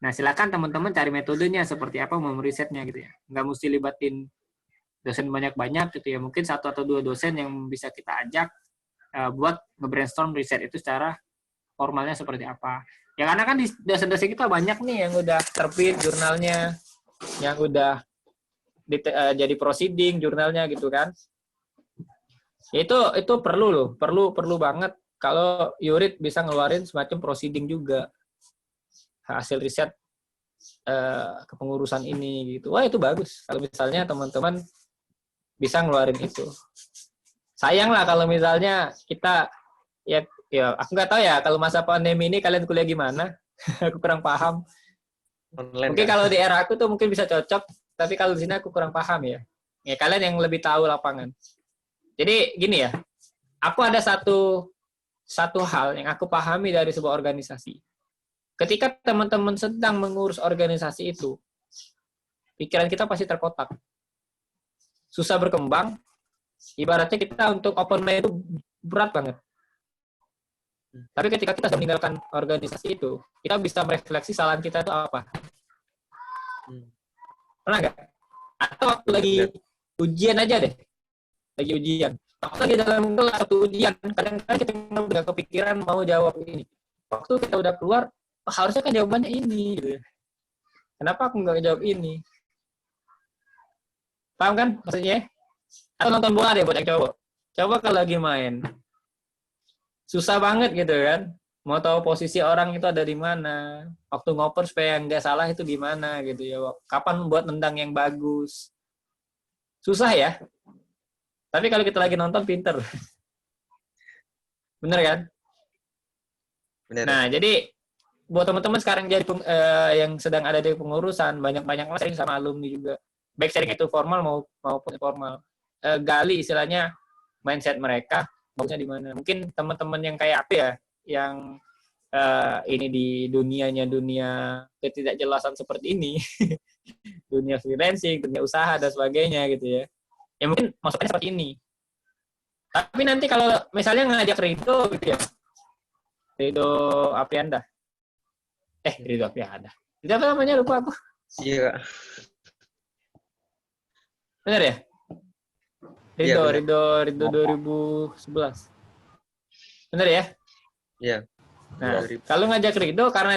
Speaker 4: Nah, silakan teman-teman cari metodenya seperti apa mau merisetnya gitu ya. Nggak mesti libatin dosen banyak-banyak gitu ya. Mungkin 1 atau 2 dosen yang bisa kita ajak buat nge-brainstorm riset itu secara formalnya seperti apa. Ya karena kan di dosen-dosen kita banyak nih yang udah terbit jurnalnya, yang udah jadi proceeding jurnalnya gitu kan. Itu perlu loh, perlu banget kalau yurid bisa ngeluarin semacam proceeding juga hasil riset kepengurusan ini gitu. Wah, itu bagus kalau misalnya teman-teman bisa ngeluarin itu. Sayang lah kalau misalnya kita ya aku nggak tahu ya kalau masa pandemi ini kalian kuliah gimana. Aku kurang paham. Online, mungkin kan? Kalau di era aku tuh mungkin bisa cocok, tapi kalau di sini aku kurang paham ya. Ya kalian yang lebih tahu lapangan. Jadi gini ya, aku ada satu hal yang aku pahami dari sebuah organisasi. Ketika teman-teman sedang mengurus organisasi itu, pikiran kita pasti terkotak. Susah berkembang, ibaratnya kita untuk open mind itu berat banget. Tapi ketika kita sudah meninggalkan organisasi itu, kita bisa merefleksi kesalahan kita itu apa. Pernah nggak? Atau waktu lagi ujian aja deh. Lagi ujian. Waktu lagi dalam kelas satu ujian, kadang-kadang kita udah kepikiran mau jawab ini. Waktu kita udah keluar, harusnya kan jawabannya ini. Gitu. Kenapa aku nggak jawab ini? Paham kan maksudnya? Atau nonton bola deh buat yang cowok. Coba kalau lagi main, susah banget gitu kan. Mau tahu posisi orang itu ada di mana. Waktu ngoper supaya nggak salah itu di mana gitu ya. Kapan buat nendang yang bagus. Susah ya. Tapi kalau kita lagi nonton pinter. Bener kan?
Speaker 2: Benar.
Speaker 4: Nah, jadi buat teman-teman sekarang jadi yang sedang ada di pengurusan, banyak-banyak sharing sama alumni juga. Baik sharing itu formal maupun informal. Gali istilahnya mindset mereka, bagusnya di mana. Mungkin teman-teman yang kayak apa ya, yang ini di dunia ketidakjelasan seperti ini, dunia freelancing, dunia usaha dan sebagainya gitu ya. Ya mungkin maksudnya seperti ini. Tapi nanti kalau misalnya ngajak Rido gitu ya, Rido Aprianda. Rido Aprianda. Itu apa namanya? Lupa aku.
Speaker 2: Iya, Kak.
Speaker 4: Benar ya?
Speaker 2: Iya,
Speaker 4: Rido
Speaker 2: benar.
Speaker 4: Rido 2011. Benar ya?
Speaker 2: Iya.
Speaker 4: Nah,
Speaker 2: 2000.
Speaker 4: kalau ngajak Rido karena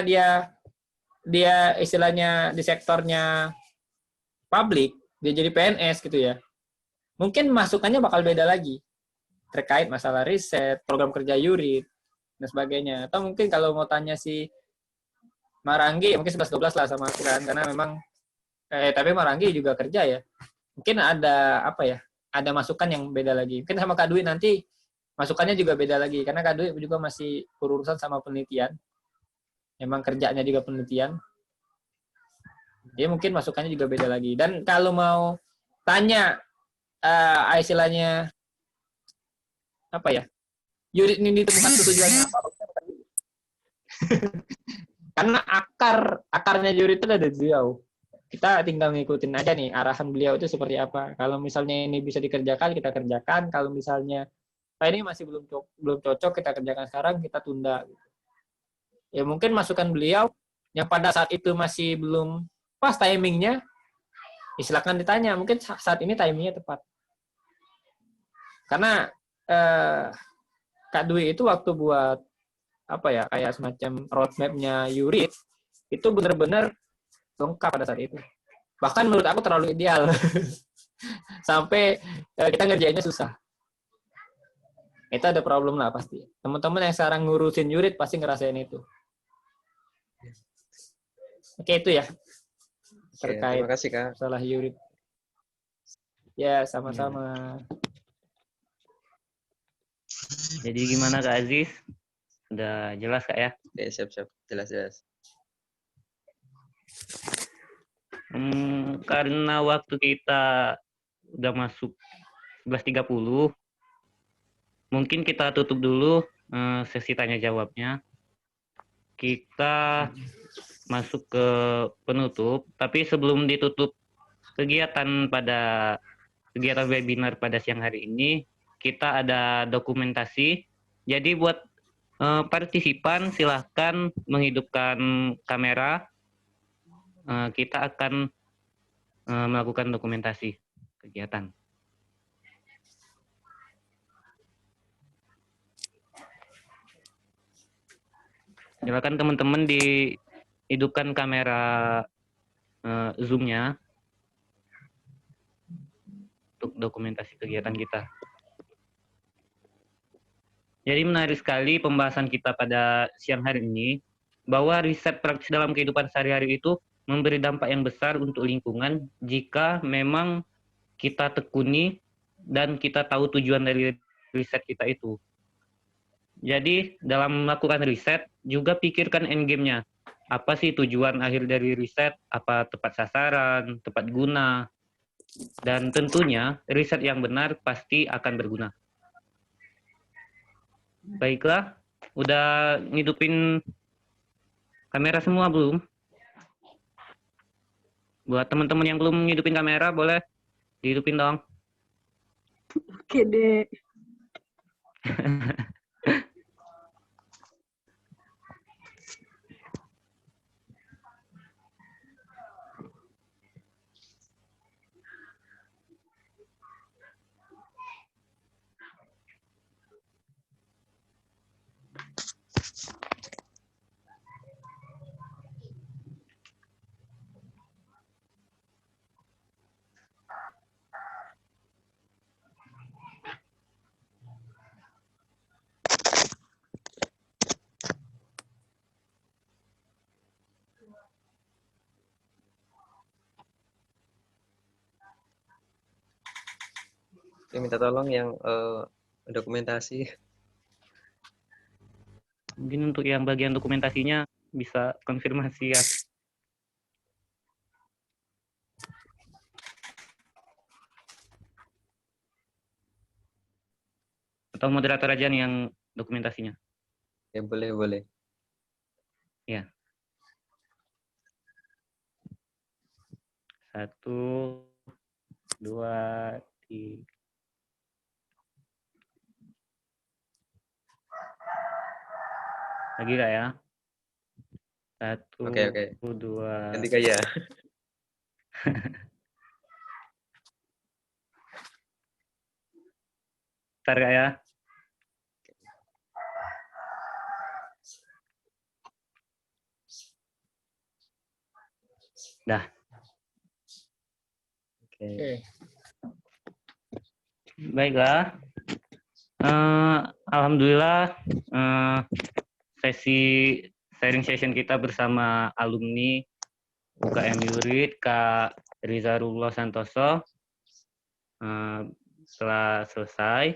Speaker 4: dia istilahnya di sektornya publik, dia jadi PNS gitu ya. Mungkin masukannya bakal beda lagi. Terkait masalah riset, program kerja Yurid, dan sebagainya. Atau mungkin kalau mau tanya si Maranggi, mungkin 11-12 lah sama aku kan, karena memang, tapi Maranggi juga kerja ya. Mungkin ada, ada masukan yang beda lagi. Mungkin sama Kak Dwi nanti, masukannya juga beda lagi, karena Kak Dwi juga masih berurusan sama penelitian. Memang kerjanya juga penelitian. Jadi mungkin masukannya juga beda lagi. Dan kalau mau tanya, istilahnya, Yurid ini ditemukan tujuannya apa? Karena akarnya Yurid itu ada di beliau. Kita tinggal ngikutin aja nih arahan beliau itu seperti apa. Kalau misalnya ini bisa dikerjakan, kita kerjakan. Kalau misalnya ini masih belum cocok, kita kerjakan sekarang, kita tunda. Ya mungkin masukan beliau yang pada saat itu masih belum pas timingnya, silakan ditanya. Mungkin saat ini timingnya tepat. Karena Kak Dwi itu waktu buat kayak semacam roadmap-nya Yurid itu benar-benar lengkap pada saat itu. Bahkan menurut aku terlalu ideal. Sampai kita ngerjainnya susah. Itu ada problem lah pasti. Teman-teman yang sekarang ngurusin Yurid pasti ngerasain itu. Oke, itu ya. Terkait
Speaker 2: Terima kasih, Kak.
Speaker 4: masalah Yurid. Ya, sama-sama.
Speaker 1: Jadi gimana Kak Aziz? Udah jelas Kak ya?
Speaker 2: Oke, siap-siap. Jelas-jelas.
Speaker 1: Karena waktu kita udah masuk 11.30, mungkin kita tutup dulu sesi tanya jawabnya. Kita masuk ke penutup, tapi sebelum ditutup kegiatan webinar pada siang hari ini, kita ada dokumentasi. Jadi buat partisipan silahkan menghidupkan kamera. Kita akan melakukan dokumentasi kegiatan. Silakan teman-teman dihidupkan kamera Zoom-nya untuk dokumentasi kegiatan kita. Jadi menarik sekali pembahasan kita pada siang hari ini, bahwa riset praktis dalam kehidupan sehari-hari itu memberi dampak yang besar untuk lingkungan jika memang kita tekuni dan kita tahu tujuan dari riset kita itu. Jadi dalam melakukan riset juga pikirkan endgame-nya. Apa sih tujuan akhir dari riset? Apa tepat sasaran, tepat guna? Dan tentunya riset yang benar pasti akan berguna. Baiklah, udah ngidupin kamera semua belum? Buat teman-teman yang belum ngidupin kamera, boleh dihidupin dong.
Speaker 5: Oke deh.
Speaker 2: Saya minta tolong yang dokumentasi.
Speaker 1: Mungkin untuk yang bagian dokumentasinya bisa konfirmasi ya. Atau moderator aja nih yang dokumentasinya.
Speaker 2: Ya, boleh.
Speaker 1: Ya. 1, 2, 3. Lagi nggak ya? 1,
Speaker 2: Oke.
Speaker 1: 2.
Speaker 2: Ganti kayak.
Speaker 1: Bentar nggak ya? Dah.
Speaker 2: Oke.
Speaker 1: Baiklah. Alhamdulillah sesi sharing session kita bersama alumni UKM Yurid Kak Rizarullah Santoso telah selesai.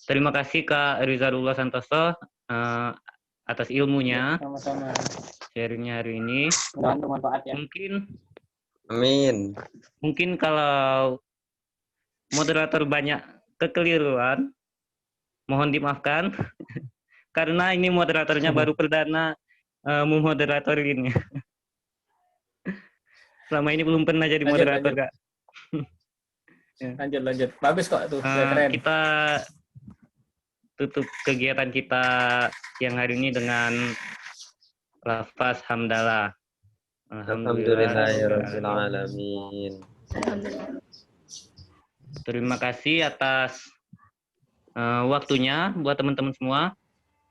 Speaker 1: Terima kasih Kak Rizarullah Santoso atas ilmunya,
Speaker 4: Sama-sama.
Speaker 1: sharingnya hari ini.
Speaker 4: Mudah-mudahan bermanfaat ya.
Speaker 1: Mungkin kalau moderator banyak kekeliruan, mohon dimaafkan karena ini moderatornya baru perdana memoderator ini. Selama ini belum pernah jadi moderator, Kak.
Speaker 4: Lanjut. Bagus kok tuh, udah keren.
Speaker 1: Kita tutup kegiatan kita yang hari ini dengan lafaz hamdalah.
Speaker 2: Alhamdulillahirabbil alamin.
Speaker 1: Terima kasih atas waktunya buat teman-teman semua.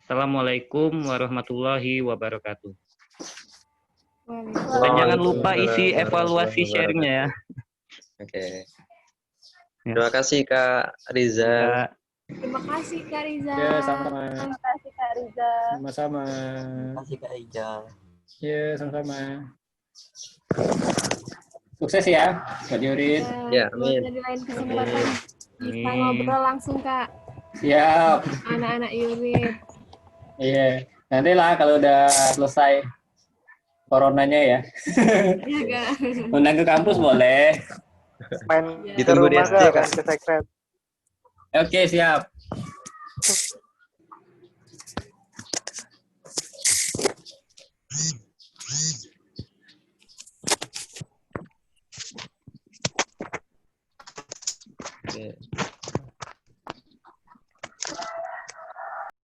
Speaker 1: Assalamualaikum warahmatullahi wabarakatuh. Dan jangan lupa isi evaluasi sharingnya ya.
Speaker 2: Oke. Terima kasih Kak Riza.
Speaker 1: Ya.
Speaker 6: Terima kasih Kak Riza.
Speaker 4: Ya, sama-sama.
Speaker 5: Terima kasih Kak Riza.
Speaker 4: Sama-sama.
Speaker 7: Terima kasih Kak Ija.
Speaker 4: Ya, sama-sama. Sukses ya, Kak Yurid.
Speaker 2: Ya, amin.
Speaker 6: Semoga di lain kesempatan kita ngobrol langsung Kak.
Speaker 4: Siap.
Speaker 6: Anak-anak Yurid.
Speaker 4: Iya. Nanti lah kalau udah selesai coronanya ya.
Speaker 6: Iya Kak.
Speaker 4: Undang ke kampus boleh.
Speaker 3: Main
Speaker 6: Ya.
Speaker 3: ke
Speaker 2: Ditunggu di
Speaker 3: rumah
Speaker 2: SD,
Speaker 3: Kak,
Speaker 2: Kak.
Speaker 3: main ke sekret.
Speaker 4: Oke, siap.
Speaker 2: Oke.